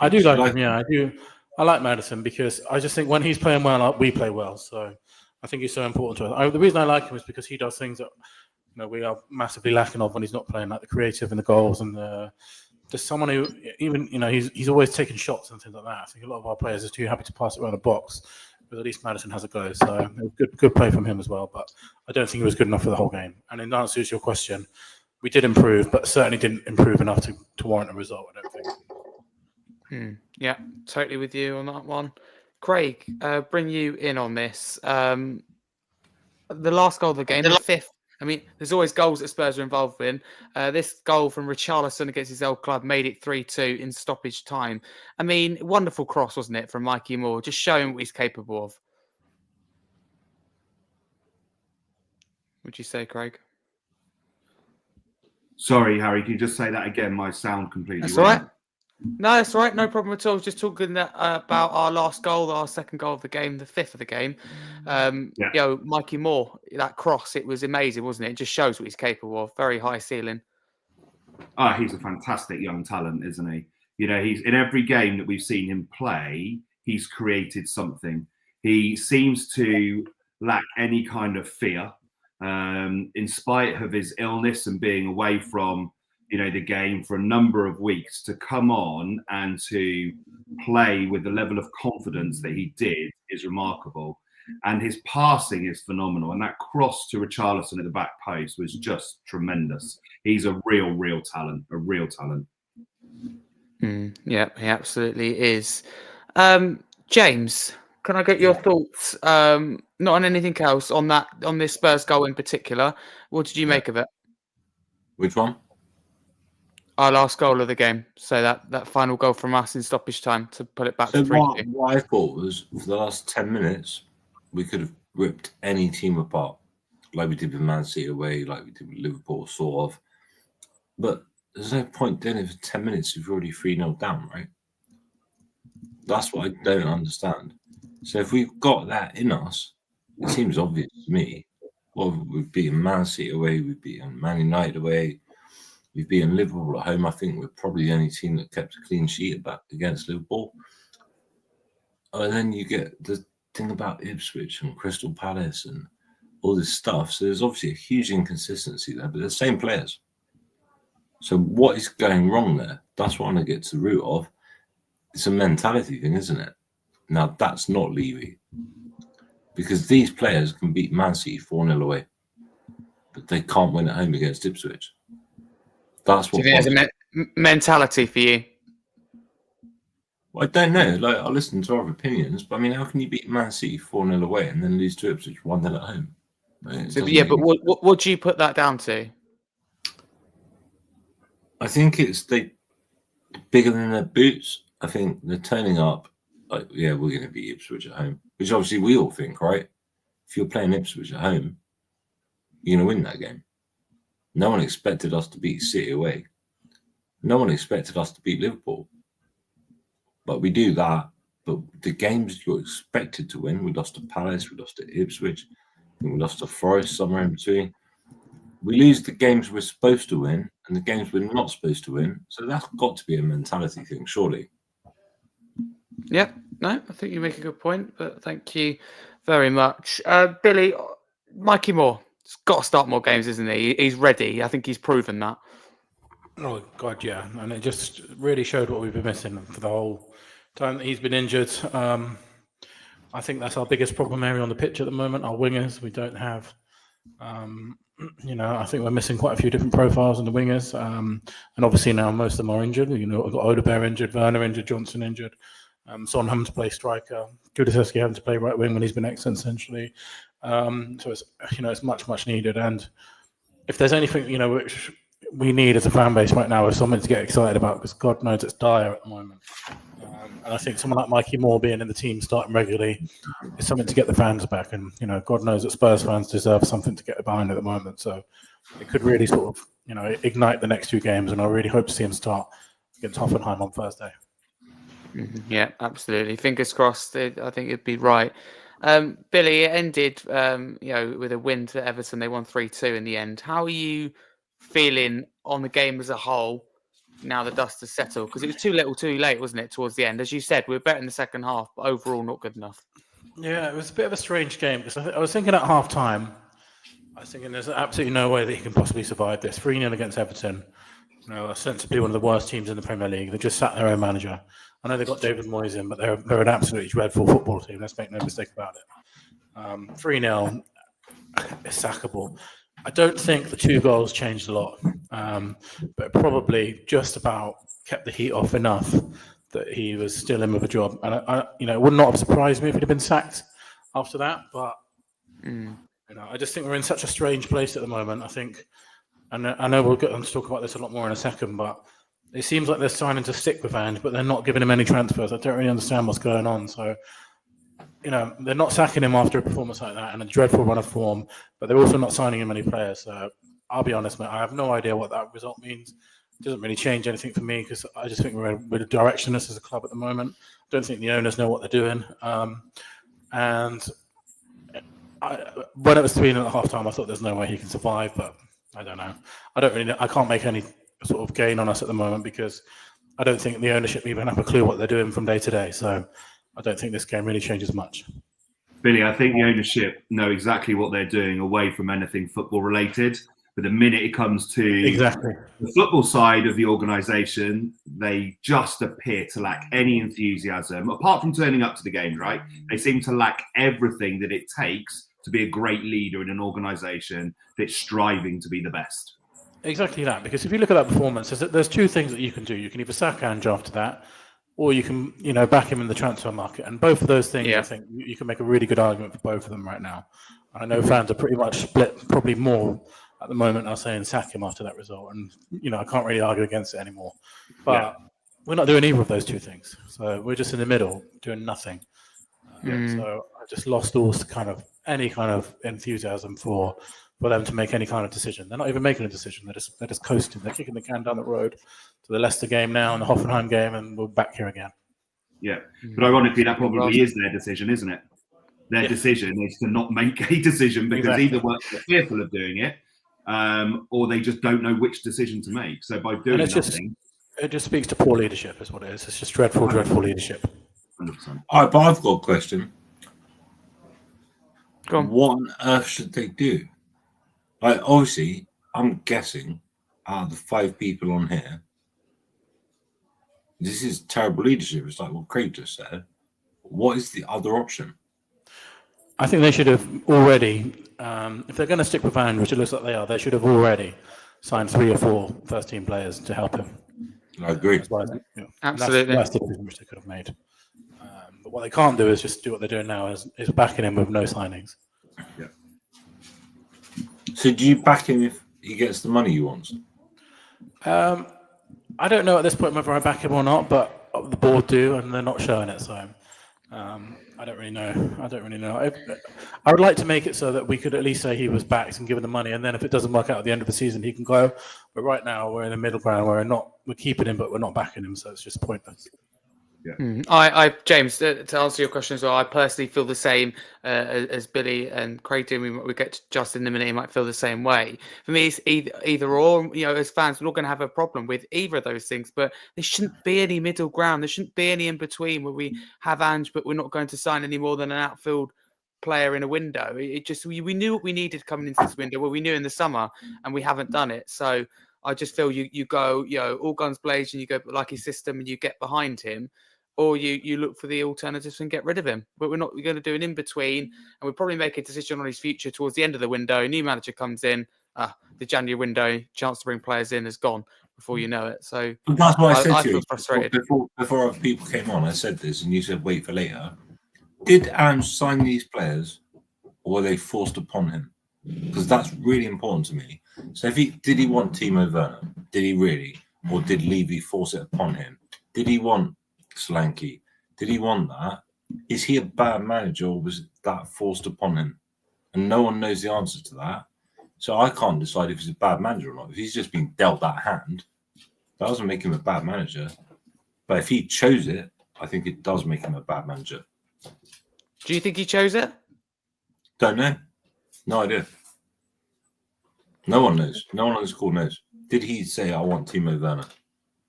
do like him. Yeah, I do. I like Maddison because I just think when he's playing well, we play well. So I think he's so important to us. The reason I like him is because he does things that we are massively lacking of when he's not playing, like the creative and the goals, and there's someone who even he's always taking shots and things like that. I think a lot of our players are too happy to pass it around the box, but at least Maddison has a go. So good play from him as well. But I don't think he was good enough for the whole game. And in answer to your question, we did improve, but certainly didn't improve enough to warrant a result, I don't think. Yeah, totally with you on that one. Craig, bring you in on this. The last goal of the game, the fifth. I mean, there's always goals that Spurs are involved in. This goal from Richarlison against his old club made it 3-2 in stoppage time. I mean, wonderful cross, wasn't it, from Mikey Moore? Just showing what he's capable of. Would you say, Craig? Sorry, Harry, can you just say that again? My sound completely That's went. all right. No, that's all right. No problem at all. Just talking about our last goal, our second goal of the game, the fifth of the game. Mikey Moore, that cross, it was amazing, wasn't it? It just shows what he's capable of. Very high ceiling. He's a fantastic young talent, isn't he? You know, he's in every game that we've seen him play, he's created something. He seems to lack any kind of fear. In spite of his illness and being away from, the game for a number of weeks, to come on and to play with the level of confidence that he did is remarkable. And his passing is phenomenal. And that cross to Richarlison at the back post was just tremendous. He's a real talent, Yeah, he absolutely is. James, can I get your thoughts? Not on anything else, on this Spurs goal in particular. What did you make of it? Which one? Our last goal of the game. So that final goal from us in stoppage time to put it back to 3-2. What I thought was, for the last 10 minutes, we could have ripped any team apart, like we did with Man City away, like we did with Liverpool, sort of. But there's no point doing it for 10 minutes if you're already 3-0 down, right? That's what I don't understand. So if we've got that in us, it seems obvious to me. Well, we've beaten Man City away, we've beaten Man United away, we've beaten Liverpool at home. I think we're probably the only team that kept a clean sheet against Liverpool. And then you get the thing about Ipswich and Crystal Palace and all this stuff. So there's obviously a huge inconsistency there, but they're the same players. So what is going wrong there? That's what I'm going to get to the root of. It's a mentality thing, isn't it? Now, that's not Levy. Because these players can beat Man City 4-0 away, but they can't win at home against Ipswich. That's what. Do you think there's a mentality for you? Well, I don't know. Like, I listen to our opinions, but I mean, how can you beat Man City 4-0 away and then lose to Ipswich 1-0 at home? But what do you put that down to? I think it's they bigger than their boots. I think they're turning up. Like, yeah, we're going to beat Ipswich at home, which obviously we all think, right? If you're playing Ipswich at home, you're going to win that game. No one expected us to beat City away. No one expected us to beat Liverpool. But we do that. But the games you're expected to win, we lost to Palace, we lost to Ipswich, we lost to Forest, somewhere in between. We lose the games we're supposed to win and the games we're not supposed to win. So that's got to be a mentality thing, surely. Yeah, no, I think you make a good point, but thank you very much. Billy, Mikey Moore, he's got to start more games, isn't he? He's ready. I think he's proven that. Oh, God, yeah. And it just really showed what we've been missing for the whole time that he's been injured. I think that's our biggest problem area on the pitch at the moment, our wingers. We don't have, I think we're missing quite a few different profiles in the wingers. And obviously now most of them are injured. We've got Odebear injured, Werner injured, Johnson injured. Son having to play striker, Kulusevski having to play right wing when he's been excellent essentially. So it's it's much needed. And if there's anything which we need as a fan base right now is something to get excited about, because God knows it's dire at the moment. And I think someone like Mikey Moore being in the team starting regularly is something to get the fans back. And God knows that Spurs fans deserve something to get behind at the moment. So it could really sort of ignite the next two games. And I really hope to see him start against Hoffenheim on Thursday. Yeah, absolutely. Fingers crossed. I think it'd be right. Billy, it ended, with a win to Everton. They won 3-2 in the end. How are you feeling on the game as a whole now the dust has settled? Because it was too little, too late, wasn't it? Towards the end, as you said, we were better in the second half, but overall not good enough. Yeah, it was a bit of a strange game because I was thinking at half time, I was thinking there's absolutely no way that he can possibly survive this. 3-0 against Everton. Ostensibly one of the worst teams in the Premier League. They just sat their own manager. I know they got David Moyes in, but they're an absolutely dreadful football team. Let's make no mistake about it. 3-0, it's sackable. I don't think the two goals changed a lot, but probably just about kept the heat off enough that he was still in with a job. And it would not have surprised me if he'd have been sacked after that. But I just think we're in such a strange place at the moment. I think, and I know we'll get on to talk about this a lot more in a second, but it seems like they're signing to stick with Ange, but they're not giving him any transfers. I don't really understand what's going on. So, they're not sacking him after a performance like that and a dreadful run of form, but they're also not signing him any players. So I'll be honest, mate, I have no idea what that result means. It doesn't really change anything for me because I just think we're directionless as a club at the moment. I don't think the owners know what they're doing. And when it was 3-0 at half time, I thought there's no way he can survive, but I don't know. I can't make any sort of gain on us at the moment because I don't think the ownership even have a clue what they're doing from day to day. So I don't think this game really changes much. Billy, I think the ownership know exactly what they're doing away from anything football related. But the minute it comes to the football side of the organisation, they just appear to lack any enthusiasm, apart from turning up to the game, right? They seem to lack everything that it takes to be a great leader in an organisation that's striving to be the best. Exactly that, because if you look at that performance, there's two things that you can do. You can either sack Ange after that, or you can, back him in the transfer market. And both of those things, I think you can make a really good argument for both of them right now. I know fans are pretty much split, probably more at the moment are saying sack him after that result. And, I can't really argue against it anymore. But we're not doing either of those two things. So we're just in the middle doing nothing. So I just lost any kind of enthusiasm for them to make any kind of decision. They're not even making a decision. They're just coasting. They're kicking the can down the road to the Leicester game now and the Hoffenheim game, and we're back here again. Yeah. But ironically, that probably is their decision, isn't it? Their decision is to not make a decision because either they're fearful of doing it, or they just don't know which decision to make. So by doing nothing, it just speaks to poor leadership, is what it is. It's just dreadful leadership. 100%. All right, but I've got a question. Go on. What on earth should they do? Like, obviously, I'm guessing out of the 5 people on here, this is terrible leadership. It's like what Craig just said. What is the other option? I think they should have already, if they're going to stick with Ange, which it looks like they are, they should have already signed 3 or 4 first-team players to help him. I agree. Absolutely. That's the decision which they could have made. But what they can't do is just do what they're doing now, is backing him with no signings. Yeah. So do you back him if he gets the money he wants? I don't know at this point whether I back him or not, but the board do, and they're not showing it. So I don't really know. I would like to make it so that we could at least say he was backed and given the money, and then if it doesn't work out at the end of the season, he can go. But right now we're in the middle ground where we're keeping him, but we're not backing him, so it's just pointless. Yeah. James, to answer your question as well, I personally feel the same as Billy and Craig do. We get to Justin in a minute, he might feel the same way. For me, it's either or. As fans, we're not going to have a problem with either of those things, but there shouldn't be any middle ground. There shouldn't be any in between where we have Ange, but we're not going to sign any more than an outfield player in a window. It just we knew what we needed coming into this window. Well, we knew in the summer, and we haven't done it. So I just feel you go, all guns blazing, you go like his system, and you get behind him. Or you look for the alternatives and get rid of him. But we're going to do an in-between, and we'll probably make a decision on his future towards the end of the window. New manager comes in, the January window, chance to bring players in is gone before you know it. So that's what I said I to feel you. frustrated. Before other people came on, I said this, and you said wait for later. Did Ange sign these players, or were they forced upon him? Because that's really important to me. So did he want Timo Werner? Did he really? Or did Levy force it upon him? Did he want Solanke? Did he want that? Is he a bad manager, or was that forced upon him? And no one knows the answer to that. So I can't decide if he's a bad manager or not. If he's just been dealt that hand, that doesn't make him a bad manager. But if he chose it, I think it does make him a bad manager. Do you think he chose it? Don't know. No idea. No one knows. No one on this call knows. Did he say, I want Timo Werner?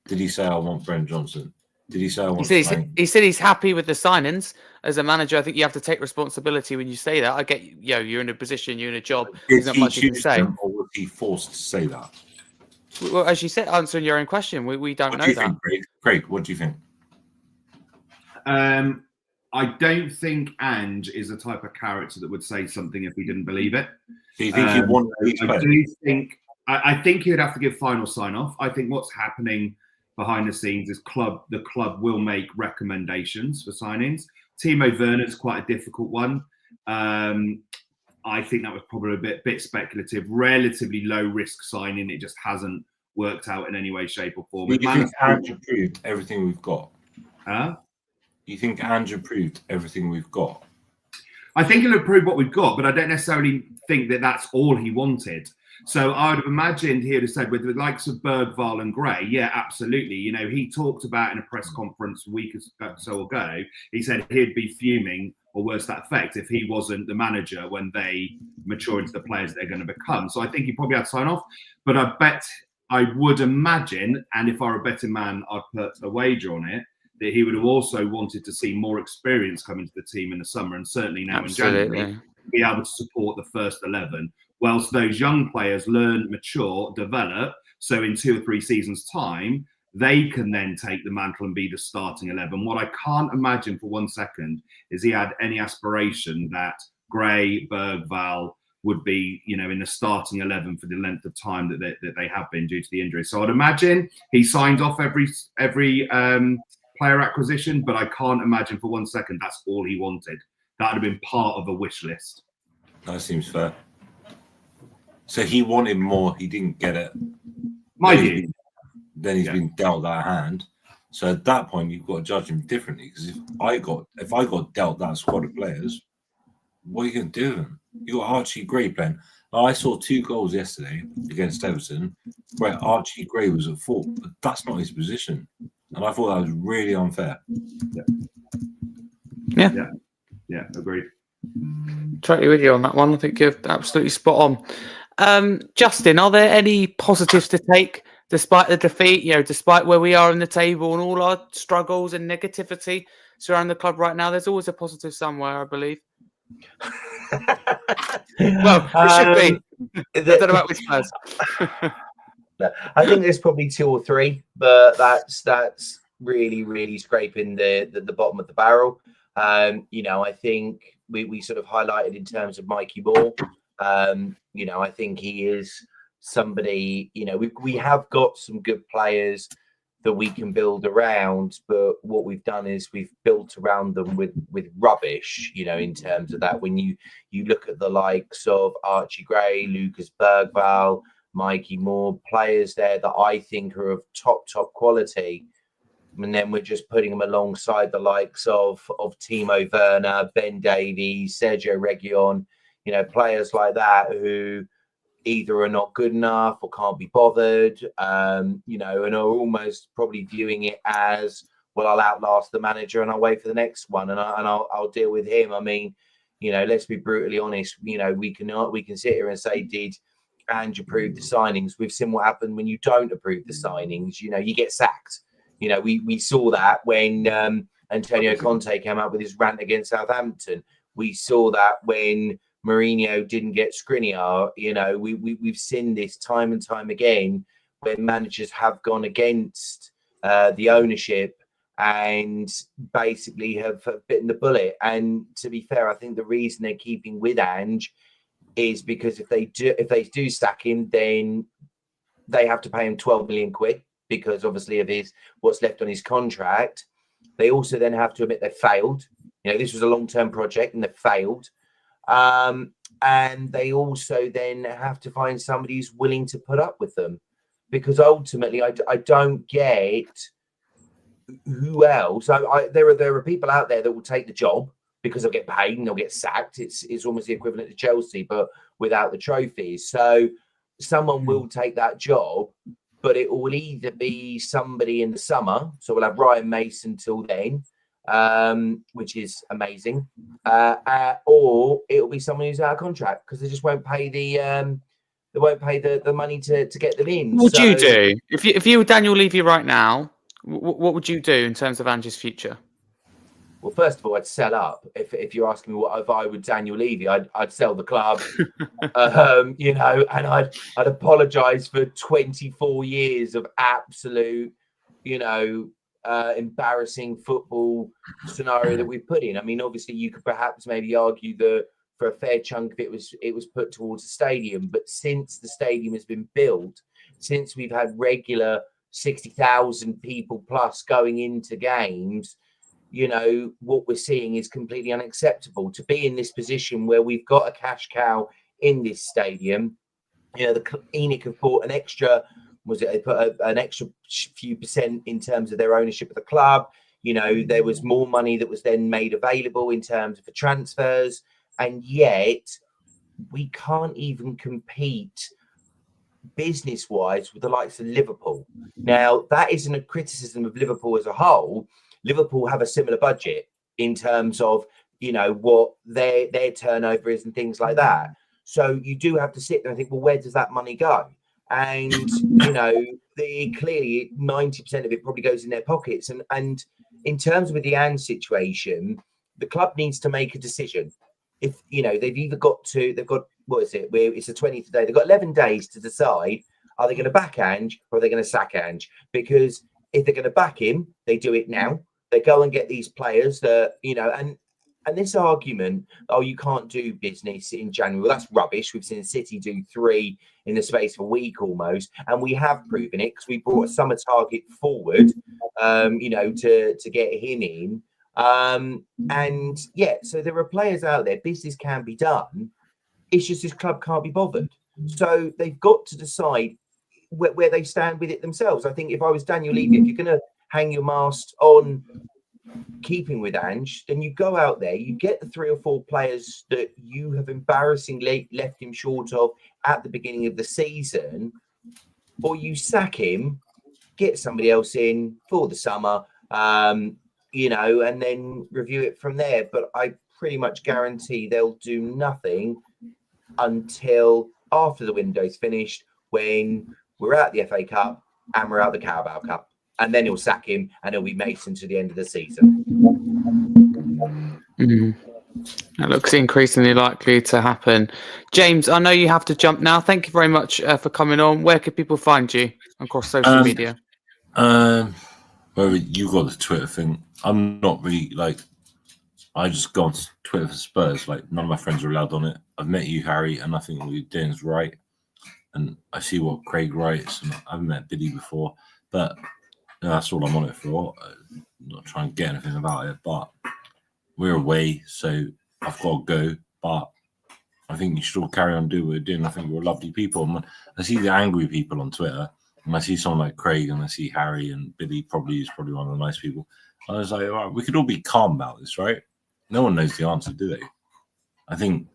Did he say, I want Brennan Johnson? Did he say, I want he said he's happy with the signings. As a manager, I think you have to take responsibility when you say that. I get, you're in a position, you're in a job. There's not much you can say. Or was he forced to say that? Well, as you said, answering your own question, we don't know that. Craig, what do you think? I don't think Ange is the type of character that would say something if he didn't believe it. Do you think he wanted I think he would have to give final sign off. I think what's happening behind the scenes is the club will make recommendations for signings. Timo Werner is quite a difficult one. I think that was probably a bit speculative, relatively low risk signing. It just hasn't worked out in any way, shape, or form. You think Andrew proved everything we've got? Huh? You think Andrew proved everything we've got? I think he'll improve what we've got, but I don't necessarily think that that's all he wanted. So I would have imagined he would have said, with the likes of Bergvall and Gray, yeah, absolutely. You know, he talked about in a press conference a week or so ago, he said he'd be fuming, or worse, that effect, if he wasn't the manager when they mature into the players they're going to become. So I think he probably had to sign off. But I would imagine, and if I were a betting man, I'd put a wager on it, that he would have also wanted to see more experience come into the team in the summer, and certainly now in January, be able to support the first 11, whilst those young players learn, mature, develop. So in 2 or 3 seasons' time, they can then take the mantle and be the starting 11. What I can't imagine for 1 second is he had any aspiration that Gray, Bergvall would be, you know, in the starting 11 for the length of time that they have been due to the injury. So I'd imagine he signed off every player acquisition, but I can't imagine for 1 second that's all he wanted. That would have been part of a wish list. That seems fair. So he wanted more, he didn't get it. Then he's been dealt that hand. So at that point, you've got to judge him differently. Because if I got dealt that squad of players, what are you going to do with them? You got Archie Gray playing. I saw 2 goals yesterday against Everton where Archie Gray was at fault, but that's not his position. And I thought that was really unfair. Yeah, agreed. Totally with you on that one. I think you're absolutely spot on. Justin, are there any positives to take despite the defeat, you know, despite where we are in the table and all our struggles and negativity surrounding the club right now? There's always a positive somewhere, I believe. Well, it should be. I don't know about which players. I think there's probably 2 or 3, but that's really scraping the bottom of the barrel. You know, I think we sort of highlighted in terms of Mikey Moore. You know, I think he is somebody, you know, we have got some good players that we can build around, but what we've done is we've built around them with rubbish, you know, in terms of that. When you look at the likes of Archie Gray, Lucas Bergvall, Mikey Moore, players there that I think are of top quality, and then we're just putting them alongside the likes of Timo Werner, Ben Davies, Sergio Reguilon, you know, players like that who either are not good enough or can't be bothered, you know, and are almost probably viewing it as, well, I'll outlast the manager and I'll wait for the next one and I'll deal with him. I mean, you know, let's be brutally honest. You know, we can sit here and say, did Ange approve the signings? We've seen what happened when you don't approve the signings. You know, you get sacked. You know, we saw that when Antonio Conte came out with his rant against Southampton. We saw that when Mourinho didn't get Skriniar. You know, we've seen this time and time again where managers have gone against the ownership and basically have bitten the bullet. And to be fair, I think the reason they're keeping with Ange is because if they do sack him, then they have to pay him 12 million quid because obviously of what's left on his contract. They also then have to admit they failed. You know, this was a long-term project and they failed. And they also then have to find somebody who's willing to put up with them, because ultimately I don't get who else. There are people out there that will take the job because they'll get paid and they'll get sacked. It's almost the equivalent to Chelsea, but without the trophies. So someone will take that job, but it will either be somebody in the summer. So we'll have Ryan Mason till then, which is amazing, or it'll be someone who's out of contract because they just won't pay the money to get them in. What would you do if you were Daniel Levy right now? What would you do in terms of Ange's future? Well, first of all, I'd sell up. If you're asking me what if I were Daniel Levy, I'd sell the club, you know, and I'd apologise for 24 years of absolute, you know, embarrassing football scenario that we've put in. I mean, obviously, you could perhaps maybe argue that for a fair chunk of it was put towards the stadium, but since the stadium has been built, since we've had regular 60,000 people plus going into games, you know, what we're seeing is completely unacceptable. To be in this position where we've got a cash cow in this stadium, you know, the ENIC have bought an extra, they put an extra few percent in terms of their ownership of the club. You know, there was more money that was then made available in terms of the transfers, and yet we can't even compete business-wise with the likes of Liverpool. Now, that isn't a criticism of Liverpool as a whole. Liverpool have a similar budget in terms of, you know, what their turnover is and things like that. So you do have to sit there and think, well, where does that money go? And, you know, clearly 90% of it probably goes in their pockets. And in terms with the Ange situation, the club needs to make a decision. If, you know, they've got, what is it? It's the 20th day. They've got 11 days to decide, are they going to back Ange or are they going to sack Ange? Because if they're going to back him, they do it now. They go and get these players that, you know, and this argument, oh, you can't do business in January. Well, that's rubbish. We've seen City do 3 in the space of a week almost. And we have proven it because we brought a summer target forward, you know, to get him in. And yeah, so there are players out there. Business can be done. It's just this club can't be bothered. So they've got to decide where they stand with it themselves. I think if I was Daniel Levy, if you're going to hang your mast on keeping with Ange, then you go out there, you get the 3 or 4 players that you have embarrassingly left him short of at the beginning of the season, or you sack him, get somebody else in for the summer, you know, and then review it from there. But I pretty much guarantee they'll do nothing until after the window's finished, when we're out the FA Cup and we're out the Carabao Cup. And then he'll sack him and it'll be Mason to the end of the season. That looks increasingly likely to happen. James, I know you have to jump now. Thank you very much for coming on. Where can people find you across social media? Well, you got the Twitter thing. I'm not really I just go on Twitter for Spurs. Like, none of my friends are allowed on it. I've met you, Harry, and I think what you're doing is right. And I see what Craig writes, and I haven't met Billie before, but that's all I'm on it for. I'm not trying to get anything about it, but we're away, so I've got to go. But I think you should all carry on doing what you're doing. I think we're lovely people. And when I see the angry people on Twitter, and I see someone like Craig, and I see Harry and Billie is probably one of the nice people. I was like, all right, we could all be calm about this, right? No one knows the answer, do they? I think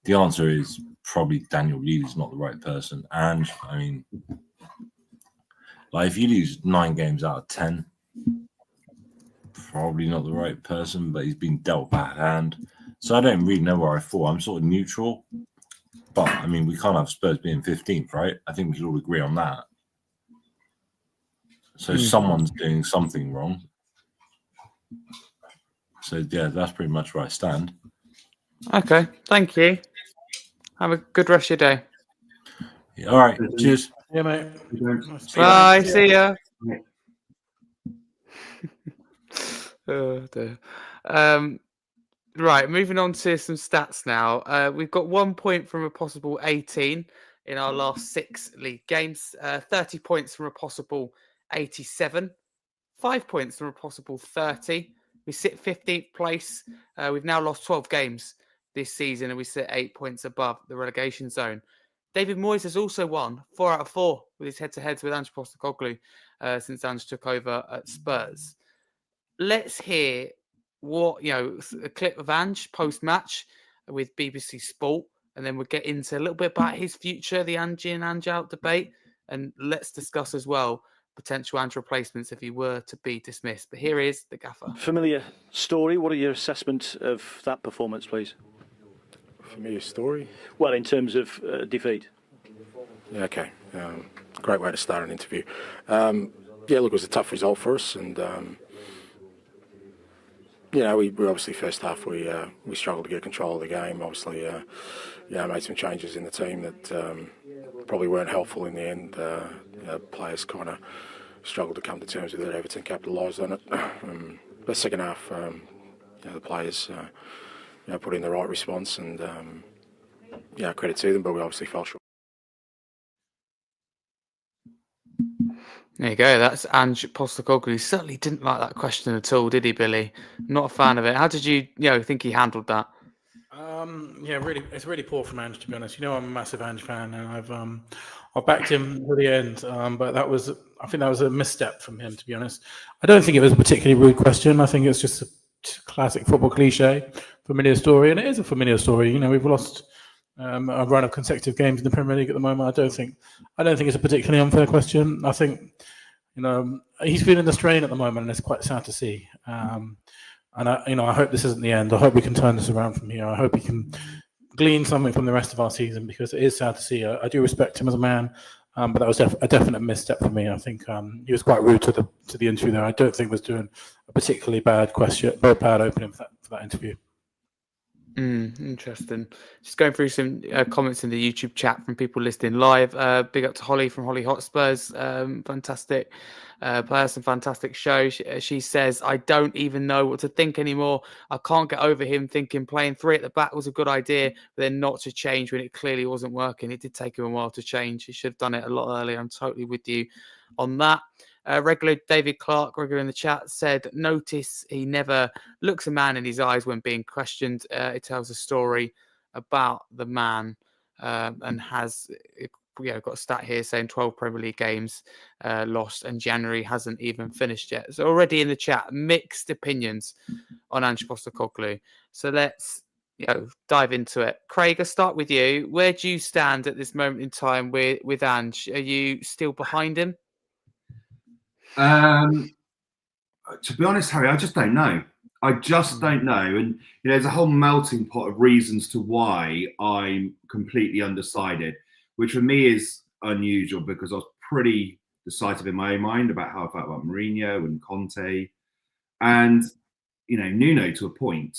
the answer is probably Daniel Levy's not the right person. And I mean, like, if you lose 9 games out of 10, probably not the right person, but he's been dealt a bad hand. So I don't really know where I fall. I'm sort of neutral. But I mean, we can't have Spurs being 15th, right? I think we can all agree on that. So someone's doing something wrong. So yeah, that's pretty much where I stand. Okay, thank you. Have a good rest of your day. Yeah, all right, cheers. Yeah, mate. Bye. See ya. Oh, dear. Right, moving on to some stats now. We've got 1 point from a possible 18 in our last 6 league games. 30 points from a possible 87. 5 points from a possible 30. We sit 15th place. We've now lost 12 games this season, and we sit 8 points above the relegation zone. David Moyes has also won 4 out of 4 with his head-to-heads with Ange Postecoglou since Ange took over at Spurs. Let's hear a clip of Ange post-match with BBC Sport, and then we'll get into a little bit about his future, the Ange in, Ange out debate, and let's discuss as well potential Ange replacements if he were to be dismissed. But here is the gaffer. Familiar story. What are your assessment of that performance, please? Familiar story? Well, in terms of defeat. Yeah, okay. Great way to start an interview. Look, it was a tough result for us, and we obviously first half we struggled to get control of the game. Obviously, made some changes in the team that probably weren't helpful in the end. Players kind of struggled to come to terms with it. Everton capitalised on it. But second half, the players put in the right response, and credit to them. But we obviously fell short. There you go. That's Ange Postecoglou. He certainly didn't like that question at all, did he, Billy? Not a fan of it. How did you think he handled that? Yeah, really, it's really poor from Ange, to be honest. I'm a massive Ange fan, and I've backed him to the end. But I think that was a misstep from him, to be honest. I don't think it was a particularly rude question. I think it's just a classic football cliche, familiar story, and it is a familiar story. We've lost a run of consecutive games in the Premier League at the moment. I don't think it's a particularly unfair question. I think he's feeling the strain at the moment, and it's quite sad to see. And I hope this isn't the end. I hope we can turn this around from here. I hope he can glean something from the rest of our season, because it is sad to see. I do respect him as a man, but that was a definite misstep for me. I think he was quite rude to the interview there. I don't think was doing a particularly bad question, very bad opening for that interview. Interesting. Just going through some comments in the YouTube chat from people listening live. Big up to Holly from Holly Hotspurs. Fantastic player, some fantastic show. She says, I don't even know what to think anymore. I can't get over him thinking playing 3 at the back was a good idea, but then not to change when it clearly wasn't working. It did take him a while to change. He should have done it a lot earlier. I'm totally with you on that. Regular David Clark, regular in the chat, said, notice he never looks a man in his eyes when being questioned. It tells a story about the man, and has got a stat here saying 12 Premier League games lost, and January hasn't even finished yet. So already in the chat, mixed opinions on Ange Postecoglou. So let's dive into it. Craig, I'll start with you. Where do you stand at this moment in time with Ange? Are you still behind him? To be honest, Harry, I just don't know. I just don't know. And there's a whole melting pot of reasons to why I'm completely undecided, which for me is unusual, because I was pretty decisive in my own mind about how I felt about Mourinho and Conte and, Nuno to a point.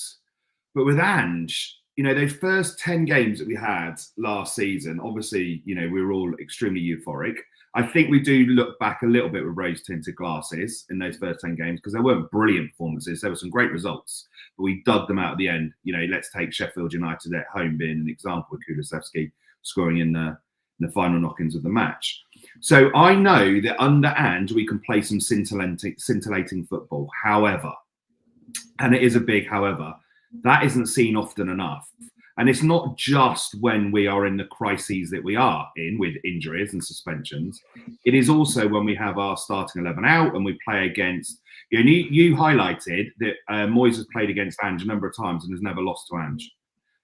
But with Ange, those first 10 games that we had last season, obviously, we were all extremely euphoric. I think we do look back a little bit with rose-tinted glasses in those first 10 games, because there weren't brilliant performances. There were some great results, but we dug them out at the end. Let's take Sheffield United at home being an example, with Kulusevski scoring in the final knock-ins of the match. So I know that under Ange, we can play some scintillating football. However, and it is a big however, that isn't seen often enough. And it's not just when we are in the crises that we are in with injuries and suspensions. It is also when we have our starting 11 out and we play against, you highlighted that Moyes has played against Ange a number of times and has never lost to Ange.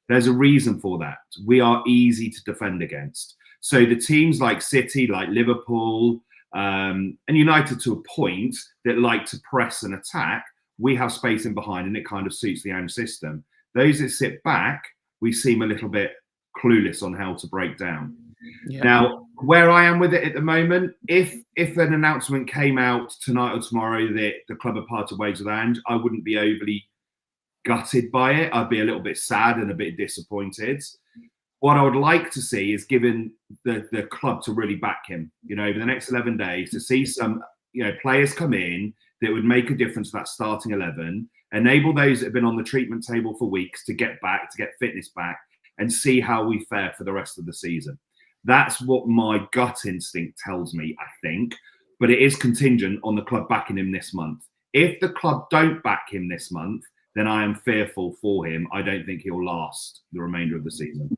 There's a reason for that. We are easy to defend against. So the teams like City, like Liverpool, and United to a point, that like to press and attack, we have space in behind, and it kind of suits the Ange system. Those that sit back, we seem a little bit clueless on how to break down. Yeah. Now, where I am with it at the moment, if an announcement came out tonight or tomorrow that the club are parted ways with Ange, I wouldn't be overly gutted by it. I'd be a little bit sad and a bit disappointed. What I would like to see is given the club to really back him, over the next 11 days, to see some players come in that would make a difference to that starting 11, enable those that have been on the treatment table for weeks to get fitness back, and see how we fare for the rest of the season. That's what my gut instinct tells me, I think, but it is contingent on the club backing him this month. If the club don't back him this month, then I am fearful for him. I don't think he'll last the remainder of the season.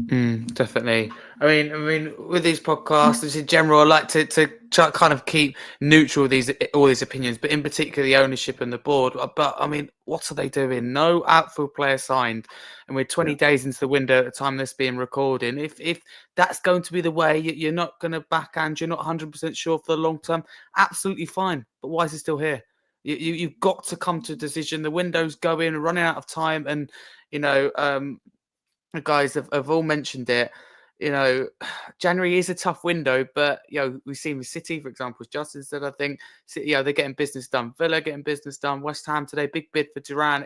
Definitely. I mean, with these podcasts in general, I like to try, kind of keep neutral all these opinions, but in particular the ownership and the board. But I mean, what are they doing? No outfield player signed, and we're 20 days into the window at the time this being recorded. If that's going to be the way, you're not going to back Ange, you're not 100% sure for the long term, absolutely fine. But why is he still here? You've got to come to a decision. The window's going, running out of time, and the guys have all mentioned it. January is a tough window, but we've seen with City, for example, as Justin said, I think they're getting business done. Villa getting business done. West Ham today, big bid for Duran.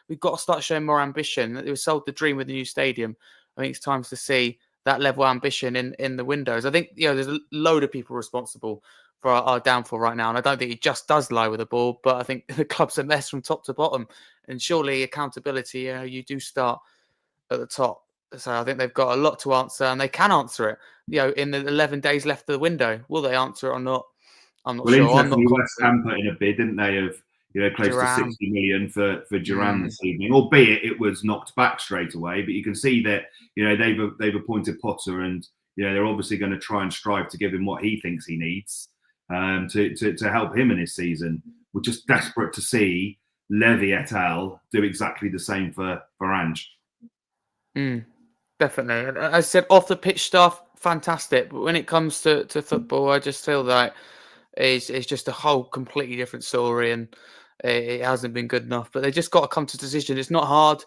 We've got to start showing more ambition. They were sold the dream with the new stadium. I think it's time to see that level of ambition in the windows. I think there's a load of people responsible for our downfall right now, and I don't think it just does lie with the ball, but I think the club's a mess from top to bottom, and surely accountability. You do start at the top. So I think they've got a lot to answer, and they can answer it. In the 11 days left of the window, will they answer it or not? I'm not sure. I'm not Interestingly, West confident. Ham put in a bid, didn't they, of close to Duran. 60 million for Duran this evening, albeit it was knocked back straight away. But you can see that they've appointed Potter, and they're obviously going to try and strive to give him what he thinks he needs to help him in his season. We're just desperate to see Levy et al. Do exactly the same for Ange. Definitely. And I said off the pitch stuff, fantastic. But when it comes to football, I just feel like it's just a whole completely different story, and it hasn't been good enough. But they just got to come to a decision. It's not hard.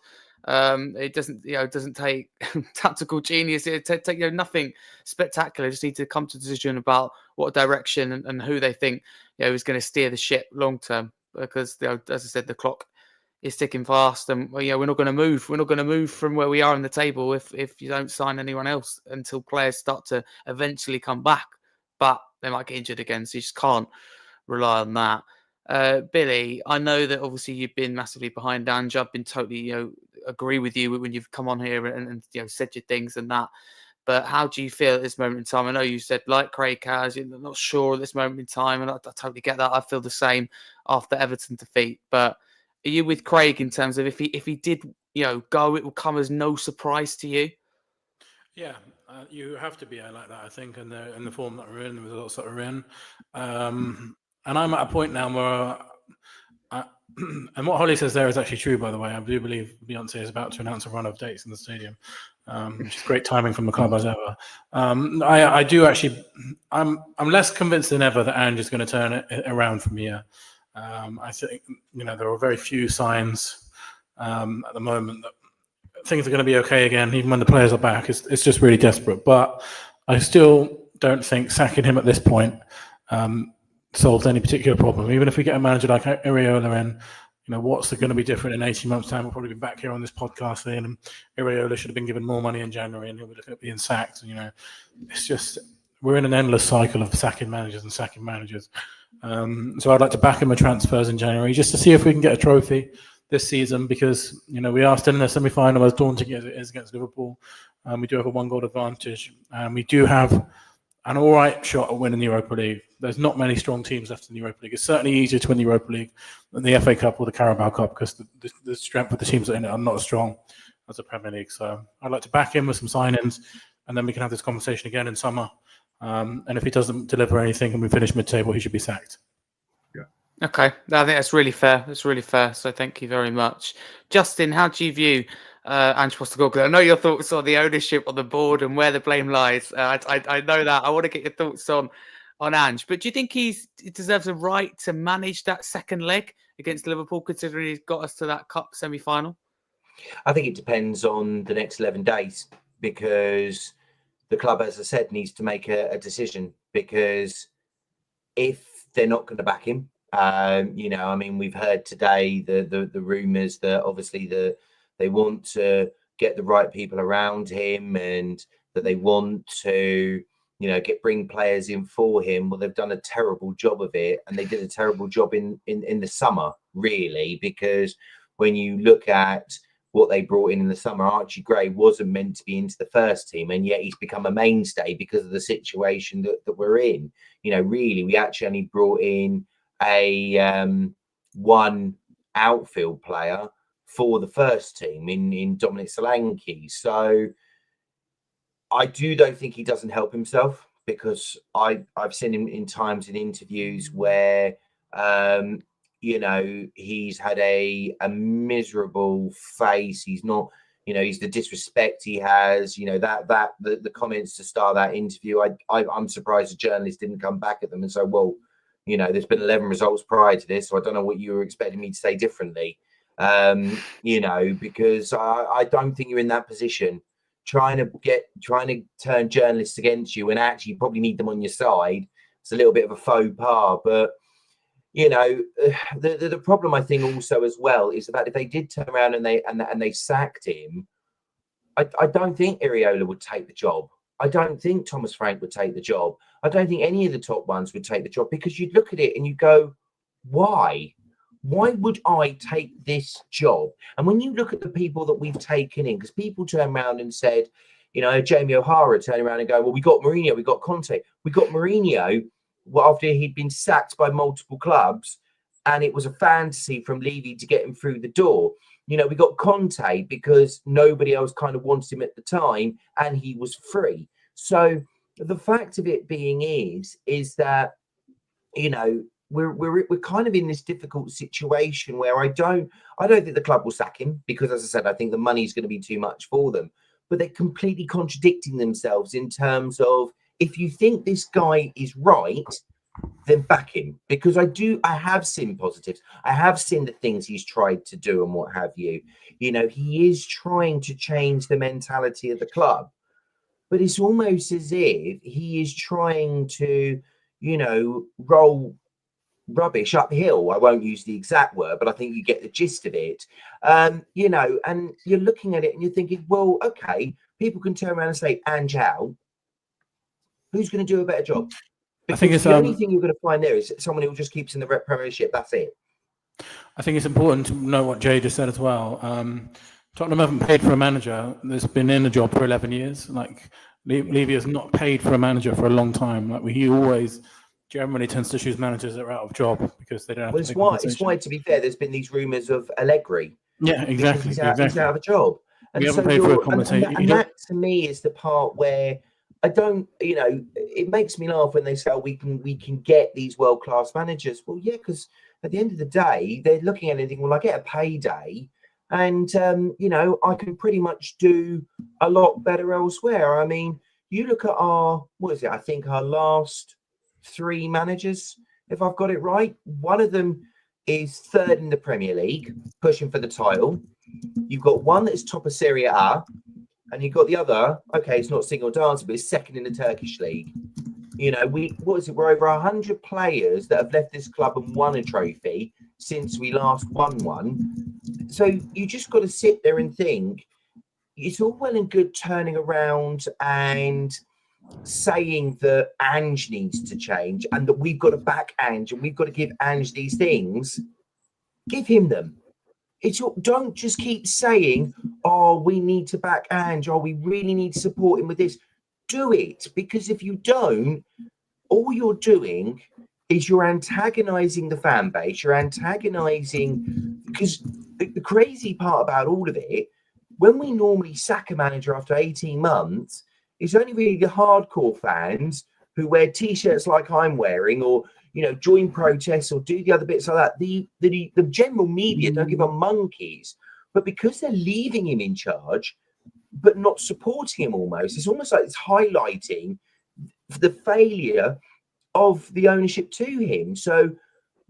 It doesn't take tactical genius. It take nothing spectacular. Just need to come to a decision about what direction and who they think is going to steer the ship long term. Because as I said, the clock is ticking fast, and we're not going to move. We're not going to move from where we are in the table if you don't sign anyone else until players start to eventually come back. But they might get injured again, so you just can't rely on that. Billy, I know that obviously you've been massively behind Ange. I've been totally agree with you when you've come on here and said your things and that. But how do you feel at this moment in time? I know you said, like Craig has, you're not sure at this moment in time, and I totally get that. I feel the same after Everton defeat. But are you with Craig in terms of if he did go, it will come as no surprise to you? Yeah, you have to be like that, I think, in the form that we're in, the results that we're in. And I'm at a point now where, and what Holly says there is actually true, by the way. I do believe Beyonce is about to announce a run of dates in the stadium, which is great timing from the club as ever. I do actually, I'm less convinced than ever that Ange is going to turn it around from here. I think there are very few signs at the moment that things are going to be okay again, even when the players are back. It's just really desperate. But I still don't think sacking him at this point solves any particular problem. Even if we get a manager like Areola in, what's going to be different in 18 months' time? We'll probably be back here on this podcast saying Areola should have been given more money in January, and he'll be looking at being sacked. It's just we're in an endless cycle of sacking managers. So I'd like to back him with transfers in January just to see if we can get a trophy this season, because we are still in the semi-final, as daunting as it is against Liverpool. We do have a 1-goal advantage, and we do have an all right shot at winning the Europa League. There's not many strong teams left in the Europa League. It's certainly easier to win the Europa League than the FA Cup or the Carabao Cup, because the strength of the teams that are in it are not as strong as the Premier League. So I'd like to back him with some signings, and then we can have this conversation again in summer. And if he doesn't deliver anything and we finish mid-table, he should be sacked. Okay, I think that's really fair. That's really fair. So thank you very much. Justin, how do you view Ange Postecoglou? I know your thoughts on the ownership on the board and where the blame lies. I know that. I want to get your thoughts on Ange. But do you think he deserves a right to manage that second leg against Liverpool, considering he's got us to that cup semi-final? I think it depends on the next 11 days, because the club, as I said, needs to make a decision. Because if they're not going to back him, we've heard today the rumours that obviously they want to get the right people around him, and that they want to bring players in for him. Well, they've done a terrible job of it, and they did a terrible job in the summer, really, because when you look at what they brought in the summer, Archie Gray wasn't meant to be into the first team, and yet he's become a mainstay because of the situation that we're in. Really, we actually only brought in a one outfield player for the first team in Dominic Solanke. So I don't think he doesn't help himself, because I've seen him in times in interviews where he's had a miserable face. He's not, he's the disrespect he has, the comments to start that interview. I'm surprised the journalist didn't come back at them and say, well, there's been 11 results prior to this, so I don't know what you were expecting me to say differently. Because I don't think you're in that position, trying to turn journalists against you, and actually you probably need them on your side. It's a little bit of a faux pas, but the problem, I think, also as well, is that if they did turn around and they sacked him, I don't think Areola would take the job. I don't think Thomas Frank would take the job. I don't think any of the top ones would take the job, because you'd look at it and you go, why? Why would I take this job? And when you look at the people that we've taken in, because people turn around and said, you know, Jamie O'Hara turned around and go, well, we got Mourinho, we got Conte. We got Mourinho after he'd been sacked by multiple clubs, and it was a fantasy from Levy to get him through the door. You know, we got Conte because nobody else kind of wanted him at the time, and he was free. So the fact of it being is that, you know, we're kind of in this difficult situation where I don't think the club will sack him because, as I said, I think the money's going to be too much for them. But they're completely contradicting themselves in terms of, if you think this guy is right, then back him, because I have seen positives. I have seen the things he's tried to do and what have you. You know, he is trying to change the mentality of the club, but it's almost as if he is trying to, you know, roll rubbish uphill. I won't use the exact word, but I think you get the gist of it. You know, and you're looking at it and you're thinking, well, okay, people can turn around and say, and Chow, who's going to do a better job? Because I think it's the only thing you're going to find there is someone who just keeps in the Premiership. That's it. I think it's important to know what Jay just said as well. Tottenham haven't paid for a manager that's been in the job for 11 years. Like, Levy has not paid for a manager for a long time. Like, he always generally tends to choose managers that are out of job because they don't have to pay compensation. It's why, to be fair, there's been these rumours of Allegri. Yeah, exactly. He's out of a job. And we haven't paid for a compensation. And that, to me, is the part where I don't, you know, it makes me laugh when they say, oh, we can get these world-class managers. Well, yeah, because at the end of the day, they're looking at anything. Well, I get a payday, and you know, I can pretty much do a lot better elsewhere. I mean, you look at I think our last 3 managers, if I've got it right. One of them is 3rd in the Premier League, pushing for the title. You've got one that's top of Serie A, and you've got the other, okay, it's not single dancer, but it's 2nd in the Turkish league. You know, we're over 100 players that have left this club and won a trophy since we last won one. So you just got to sit there and think, it's all well and good turning around and saying that Ange needs to change and that we've got to back Ange and we've got to give Ange these things. Give him them. Don't just keep saying, oh, we need to back Ange, or we really need to support him with this. Do it, because if you don't, all you're doing is you're antagonizing the fan base. You're antagonizing, because the crazy part about all of it, when we normally sack a manager after 18 months, it's only really the hardcore fans who wear T-shirts like I'm wearing, or, you know, join protests or do the other bits like that. The general media don't give a monkeys. But because they're leaving him in charge, but not supporting him it's almost like it's highlighting the failure of the ownership to him. So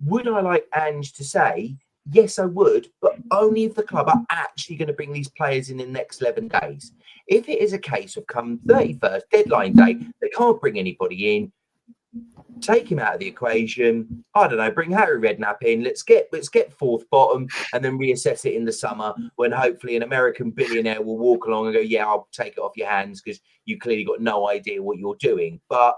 would I like Ange to say, yes, I would, but only if the club are actually going to bring these players in the next 11 days. If it is a case of come 31st, deadline day, they can't bring anybody in, take him out of the equation. I don't know, bring Harry Redknapp in. Let's get 4th bottom and then reassess it in the summer when hopefully an American billionaire will walk along and go, yeah, I'll take it off your hands because you clearly got no idea what you're doing. But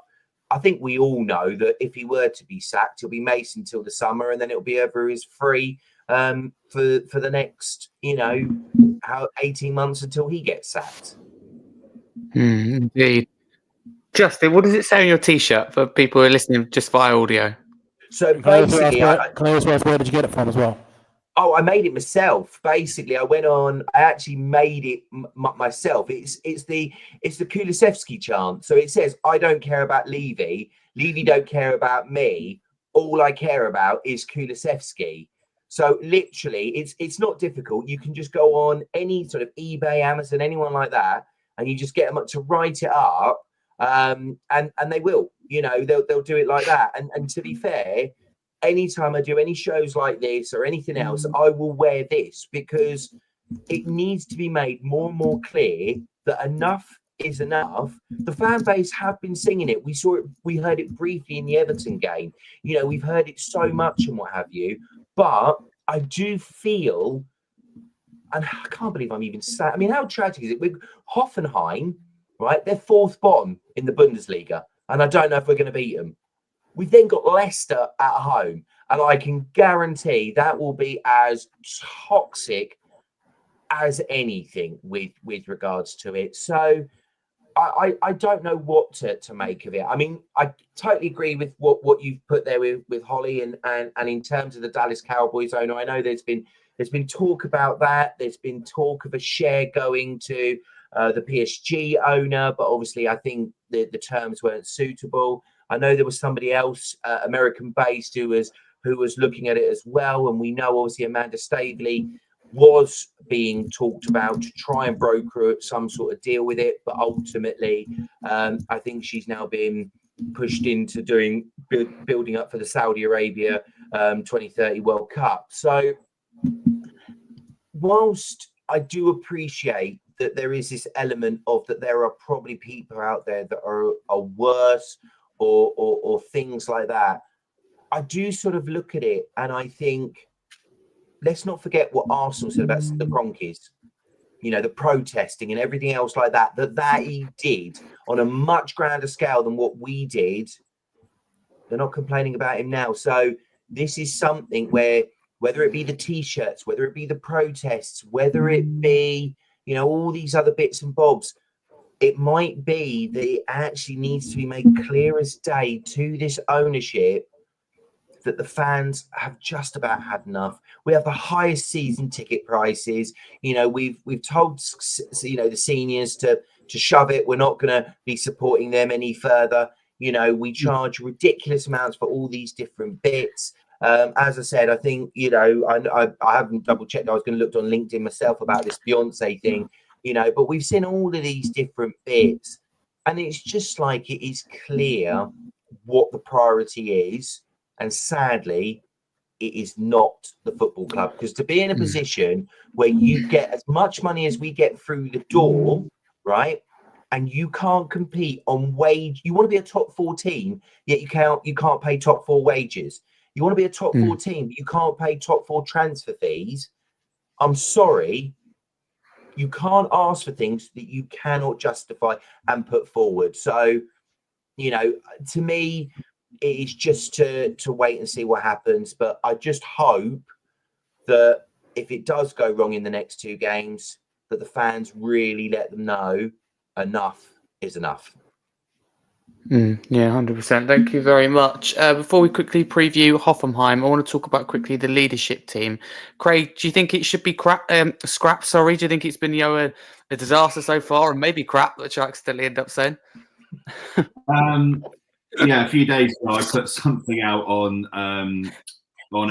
I think we all know that if he were to be sacked, he'll be Mason till the summer, and then it'll be over his free for the next, 18 months until he gets sacked. Indeed. Justin, what does it say on your T-shirt for people who are listening just via audio? So basically, can I also ask, where did you get it from as well? Oh, I made it myself. Basically, I actually made it myself. It's the Kulusevski chant. So it says, I don't care about Levy. Levy don't care about me. All I care about is Kulusevski. So literally, it's not difficult. You can just go on any sort of eBay, Amazon, anyone like that, and you just get them to write it up, and they will. They'll do it like that. And to be fair, anytime I do any shows like this or anything else, I will wear this because it needs to be made more and more clear that enough is enough. The fan base have been singing it. We saw it. We heard it briefly in the Everton game. We've heard it so much and what have you. But I do feel, and I can't believe I'm even saying, I mean, how tragic is it? With Hoffenheim, right? They're 4th bottom in the Bundesliga, and I don't know if we're going to beat them. We've then got Leicester at home, And I can guarantee that will be as toxic as anything with regards to it. So I don't know what to make of it. I mean, I totally agree with what you've put there with Holly and in terms of the Dallas Cowboys owner. I know there's been talk about that. There's been talk of a share going to the PSG owner, but obviously I think the terms weren't suitable. I know there was somebody else, American based, who was looking at it as well, and we know obviously Amanda Staveley was being talked about to try and broker some sort of deal with it, but ultimately I think she's now been pushed into building up for the Saudi Arabia 2030 World Cup. So whilst I do appreciate that there is this element of that there are probably people out there that are worse or things like that, I do sort of look at it and I think, let's not forget what Arsenal said about the Kroenkes, the protesting and everything else like that he did on a much grander scale than what we did. They're not complaining about him now. So this is something where, whether it be the T-shirts, whether it be the protests, whether it be, all these other bits and bobs, it might be that it actually needs to be made clear as day to this ownership that the fans have just about had enough. We have the highest season ticket prices. We've told the seniors to shove it. We're not going to be supporting them any further. We charge ridiculous amounts for all these different bits. As I said, I think I haven't double checked. I was going to look on LinkedIn myself about this Beyonce thing. But we've seen all of these different bits, and it's just like it is clear what the priority is. And sadly, it is not the football club, because to be in a position where you get as much money as we get through the door, right? And you can't compete on wage. You want to be a top 4 team, yet you can't pay top 4 wages. You want to be a top 4 team, but you can't pay top 4 transfer fees. I'm sorry. You can't ask for things that you cannot justify and put forward. So, to me, it is just to wait and see what happens. But I just hope that if it does go wrong in the next 2 games, that the fans really let them know enough is enough. Yeah, 100%. Thank you very much. Before we quickly preview Hoffenheim, I want to talk about quickly the leadership team. Craig, do you think it should be scrapped? Sorry, do you think it's been a disaster so far, and maybe crap, which I accidentally end up saying? Yeah, a few days ago, I put something out on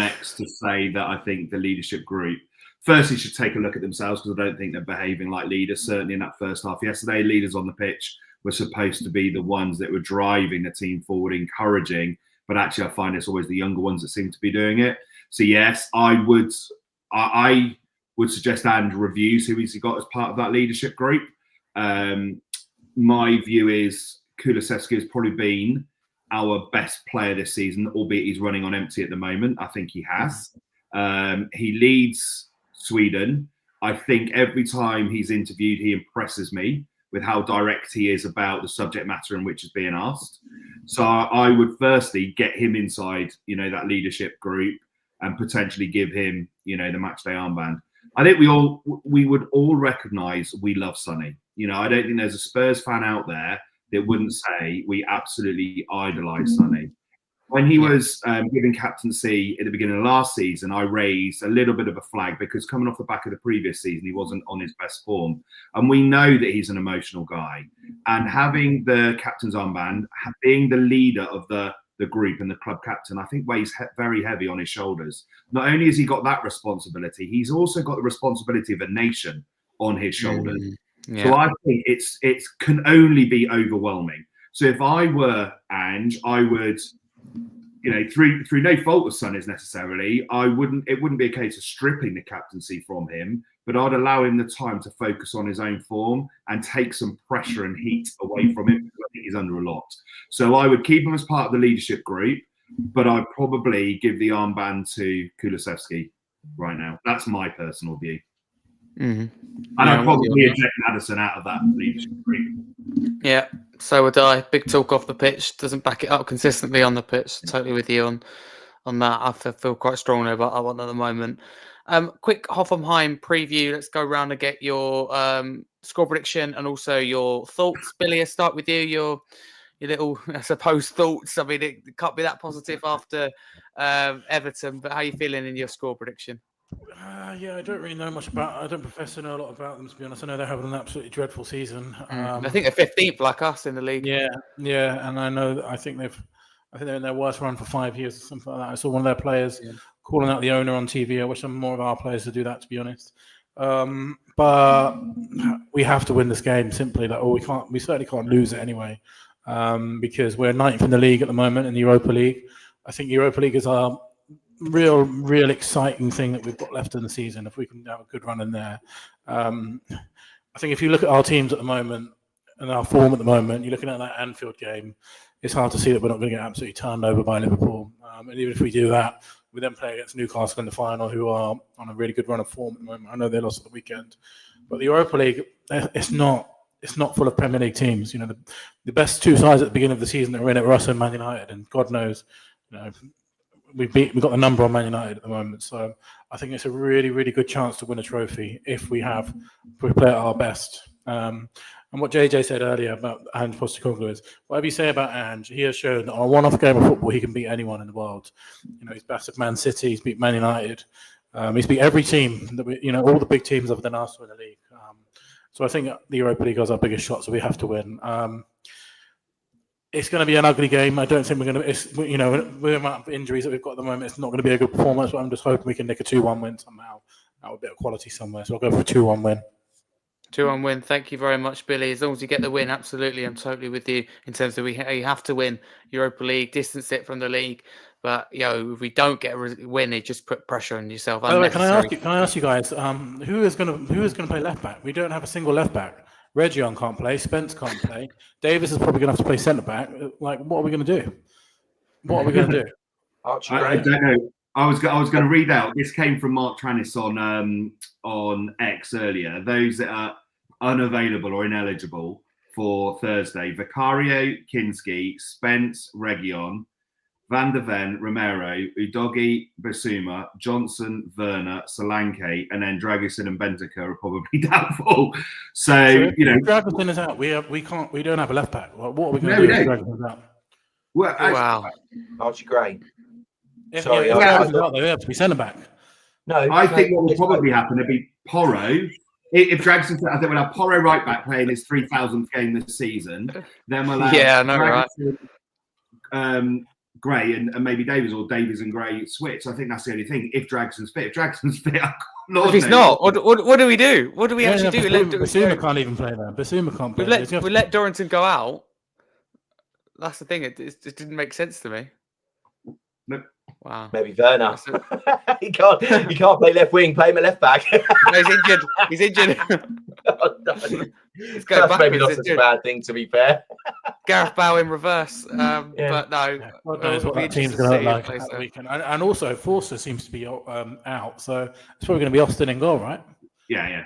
X to say that I think the leadership group firstly should take a look at themselves, because I don't think they're behaving like leaders. Certainly in that first half yesterday, leaders on the pitch were supposed to be the ones that were driving the team forward, encouraging. But actually, I find it's always the younger ones that seem to be doing it. So yes, I would suggest and reviews who he's got as part of that leadership group. My view is Kulusevski has probably been our best player this season, albeit he's running on empty at the moment. I think he has. He leads Sweden. I think every time he's interviewed, he impresses me with how direct he is about the subject matter in which is being asked. So I would firstly get him inside, that leadership group, and potentially give him, the matchday armband. I think we would all recognise we love Sonny. I don't think there's a Spurs fan out there that wouldn't say we absolutely idolise Sonny. When he was given captaincy at the beginning of last season, I raised a little bit of a flag, because coming off the back of the previous season, he wasn't on his best form. And we know that he's an emotional guy. And having the captain's armband, being the leader of the group and the club captain, I think weighs very heavy on his shoulders. Not only has he got that responsibility, he's also got the responsibility of a nation on his shoulders. Yeah. So I think it can only be overwhelming. So if I were Ange, I would, through no fault of Sonny's necessarily, it wouldn't be a case of stripping the captaincy from him, but I'd allow him the time to focus on his own form and take some pressure and heat away from him, because I think he's under a lot. So I would keep him as part of the leadership group, but I'd probably give the armband to Kulusevski right now. That's my personal view. And I'd probably eject Maddison out of that leadership group. Yeah, so would I. Big talk off the pitch, doesn't back it up consistently on the pitch. Totally with you on that. I feel quite strongly about that one at the moment. Quick Hoffenheim preview. Let's go around and get your score prediction and also your thoughts. Billy, I'll start with you. Your little, I suppose, thoughts. I mean, it can't be that positive after Everton, but how are you feeling in your score prediction? Yeah, I don't really know much about. I don't profess to know a lot about them, to be honest. I know they're having an absolutely dreadful season. I think they're 15th, like us, in the league. Yeah, and I think they're in their worst run for 5 years or something like that. I saw one of their players calling out the owner on TV. I wish some more of our players to do that, to be honest. But we have to win this game simply. We certainly can't lose it anyway, because we're 9th in the league at the moment in the Europa League. I think Europa League is our real exciting thing that we've got left in the season. If we can have a good run in there, I think if you look at our teams at the moment and our form at the moment, you're looking at that Anfield game. It's hard to see that we're not going to get absolutely turned over by Liverpool. And even if we do that, we then play against Newcastle in the final, who are on a really good run of form at the moment. I know they lost at the weekend, but the Europa League, it's not full of Premier League teams. You know, the best two sides at the beginning of the season that were in it were us and Man United, and God knows, you know, we've got the number on Man United at the moment. So I think it's a really, really good chance to win a trophy if we play at our best. And what JJ said earlier about Ange Postecoglou is, whatever you say about Ange, he has shown that on a one-off game of football, he can beat anyone in the world. You know, he's battered Man City, he's beat Man United, he's beat every team that all the big teams other than Arsenal in the league. So I think the Europa League is our biggest shot, so we have to win. It's going to be an ugly game. I don't think we're going to. With the amount of injuries that we've got at the moment, it's not going to be a good performance. But I'm just hoping we can nick a 2-1 win somehow. That would be a quality somewhere. So I'll go for a 2-1 win. 2-1 win. Thank you very much, Billy. As long as you get the win, absolutely, I'm totally with you in terms of you have to win Europa League, distance it from the league. But if we don't get a win, it just put pressure on yourself. By the way, can I ask you guys, who is going to play left back? We don't have a single left back. Region can't play. Spence can't play. Davis is probably going to have to play centre back. Like, what are we going to do? What are we going to do? I don't know. I was going to read out. This came from Mark Trannis on X earlier. Those that are unavailable or ineligible for Thursday: Vicario, Kinski, Spence, Region, Van der Ven, Romero, Udogi, Basuma, Johnson, Werner, Solanke, and then Dragusin and Benteke are probably doubtful. So Dragusin is out. We don't have a left back. What are we going to do if Dragusin's out? Well, wow. Archie Gray. Sorry, I thought they have to be centre back. No, I think what will probably happen will be Porro. If Dragusin, I think we'll have Porro right back playing his 3,000th game this season. Then we'll have Dragusin, right? Gray and maybe Davies, or Davies and Gray switch. I think that's the only thing. If Dragson's fit, if he's not, what do we do? What do we actually do? Basuma can't even play there. Basuma can't play. We let Dorrington go out. That's the thing. It didn't make sense to me. Nope. Wow. Maybe Werner. he can't play left wing. Play him at left back. No, he's injured. Oh, no. That's maybe not such a bad thing, to be fair. Gareth Bale in reverse, but no. God knows what that team's going to look like that weekend. And also, Forster seems to be out, so it's probably going to be Austin in goal, right? Yeah.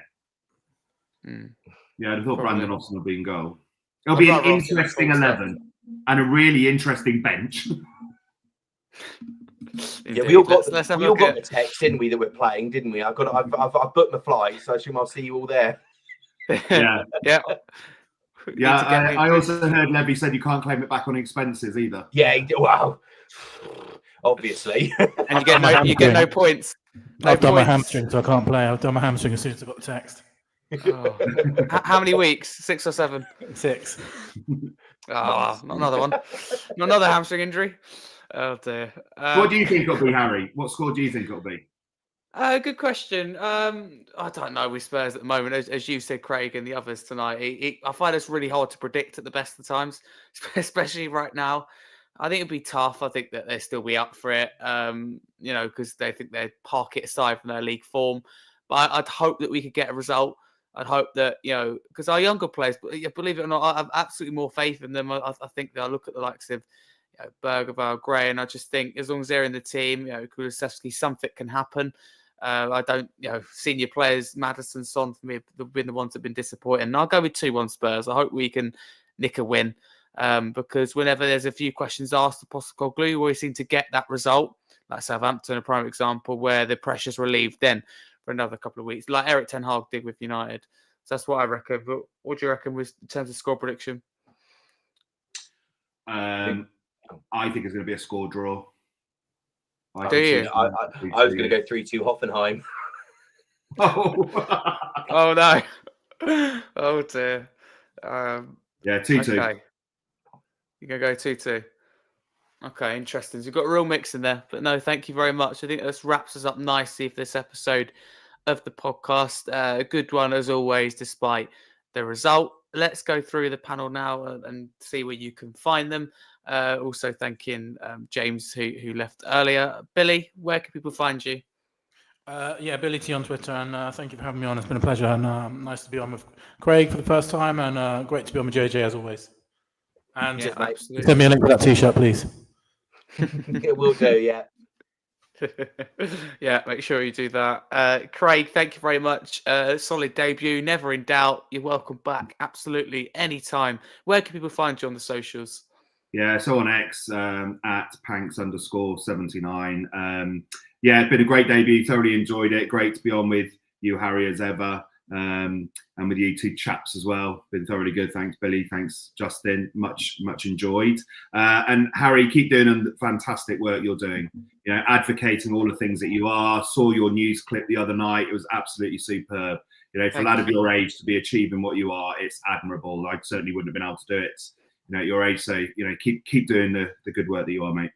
Yeah, I thought Brandon Austin would be in goal. It'll be an interesting 11 and a really interesting bench. Indeed. Yeah, we all got the text, didn't we, that we're playing, didn't we? I've booked my flight, so I assume I'll see you all there. Yeah. Yeah. I also heard Levy said you can't claim it back on expenses either. Yeah, wow. Obviously. And you get no points. I've done my hamstring, so I can't play. I've done my hamstring as soon as I got the text. Oh. How many weeks? 6 or 7? 6. Oh, not another one. Not another hamstring injury. Oh dear. What do you think it'll be, Harry? What score do you think it'll be? Good question. I don't know with Spurs at the moment. As you said, Craig, and the others tonight, I find it's really hard to predict at the best of times, especially right now. I think it'd be tough. I think that they'll still be up for it, because they think they'd park it aside from their league form. But I'd hope that we could get a result. I'd hope that, because our younger players, believe it or not, I have absolutely more faith in them. I think they'll look at the likes of Bergevall, Gray, and I just think as long as they're in the team, Kulusevski, something can happen. I don't, senior players, Maddison, Son, for me, have been the ones that have been disappointing. And I'll go with 2-1 Spurs. I hope we can nick a win, because whenever there's a few questions asked to Postecoglou, we always seem to get that result. like Southampton, a prime example, where the pressure's relieved then for another couple of weeks, like Eric Ten Hag did with United. So that's what I reckon. But what do you reckon in terms of score prediction? I think it's going to be a score draw. Do you? I was going to go 3-2 Hoffenheim. Oh no! Oh dear. 2-2. Okay. You're going to go 2-2. Okay, interesting. So you've got a real mix in there. But no, thank you very much. I think this wraps us up nicely for this episode of the podcast. A good one, as always, despite the result. Let's go through the panel now and see where you can find them. Also thanking James, who left earlier. Billy, where can people find you? Billie T on Twitter, and thank you for having me on. It's been a pleasure, and nice to be on with Craig for the first time, and great to be on with JJ as always. And absolutely. Send me a link for that t-shirt, please. It will do, yeah. Yeah, make sure you do that. Craig, thank you very much. Solid debut, never in doubt. You're welcome back, absolutely, anytime. Where can people find you on the socials? Yeah, so on X at Panks_79. It's been a great debut. Thoroughly enjoyed it. Great to be on with you, Harry, as ever, and with you two chaps as well. Been thoroughly good. Thanks, Billy. Thanks, Justin. Much enjoyed. And Harry, keep doing the fantastic work you're doing. You know, advocating all the things that you are. Saw your news clip the other night. It was absolutely superb. You know, for a lad of your age to be achieving what you are, it's admirable. I certainly wouldn't have been able to do it, you know, at your age. So, you know, keep doing the good work that you are, mate.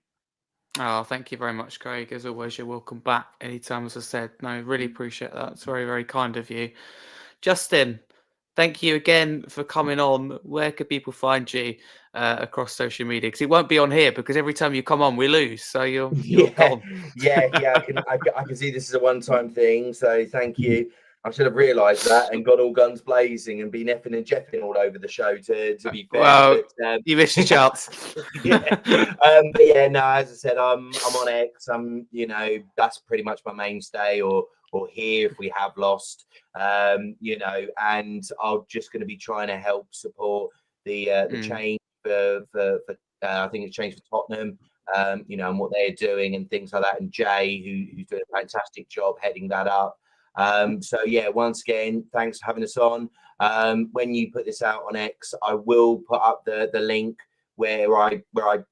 Oh, thank you very much, Craig. As always, you're welcome back anytime, as I said. No, really appreciate that. It's very, very kind of you. Justin, thank you again for coming on. Where could people find you across social media? Because it won't be on here, because every time you come on, we lose. So you're gone. I can see this is a one-time thing. So thank you. I should have realised that and gone all guns blazing and been effing and jeffing all over the show. To be fair, well, you missed your chance. But no. As I said, I'm on X. That's pretty much my mainstay, or here if we have lost. And I'm just going to be trying to help support the change for I think it's change for Tottenham. And what they're doing and things like that. And Jay, who's doing a fantastic job heading that up. Once again, thanks for having us on. When you put this out on X, I will put up the link where I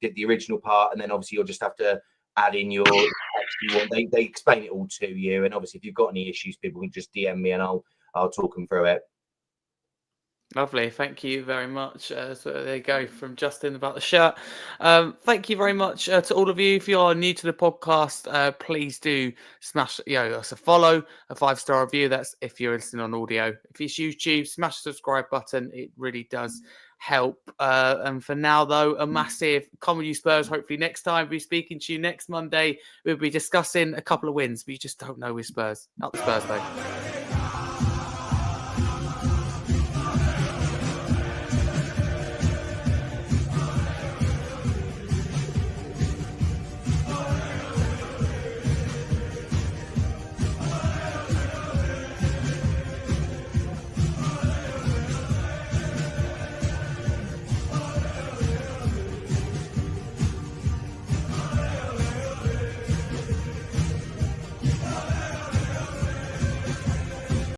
did the original part, and then obviously you'll just have to add in your text you want. They explain it all to you, and obviously if you've got any issues, people can just DM me and I'll talk them through it. Lovely. Thank you very much. So there you go from Justin about the shirt. Thank you very much to all of you. If you are new to the podcast, please do smash us a follow, a 5-star review. That's if you're listening on audio. If it's YouTube, smash the subscribe button. It really does help. And for now, though, a massive come with you Spurs. Hopefully next time, we'll be speaking to you next Monday. We'll be discussing a couple of wins, but you just don't know with Spurs. Not the Spurs, though.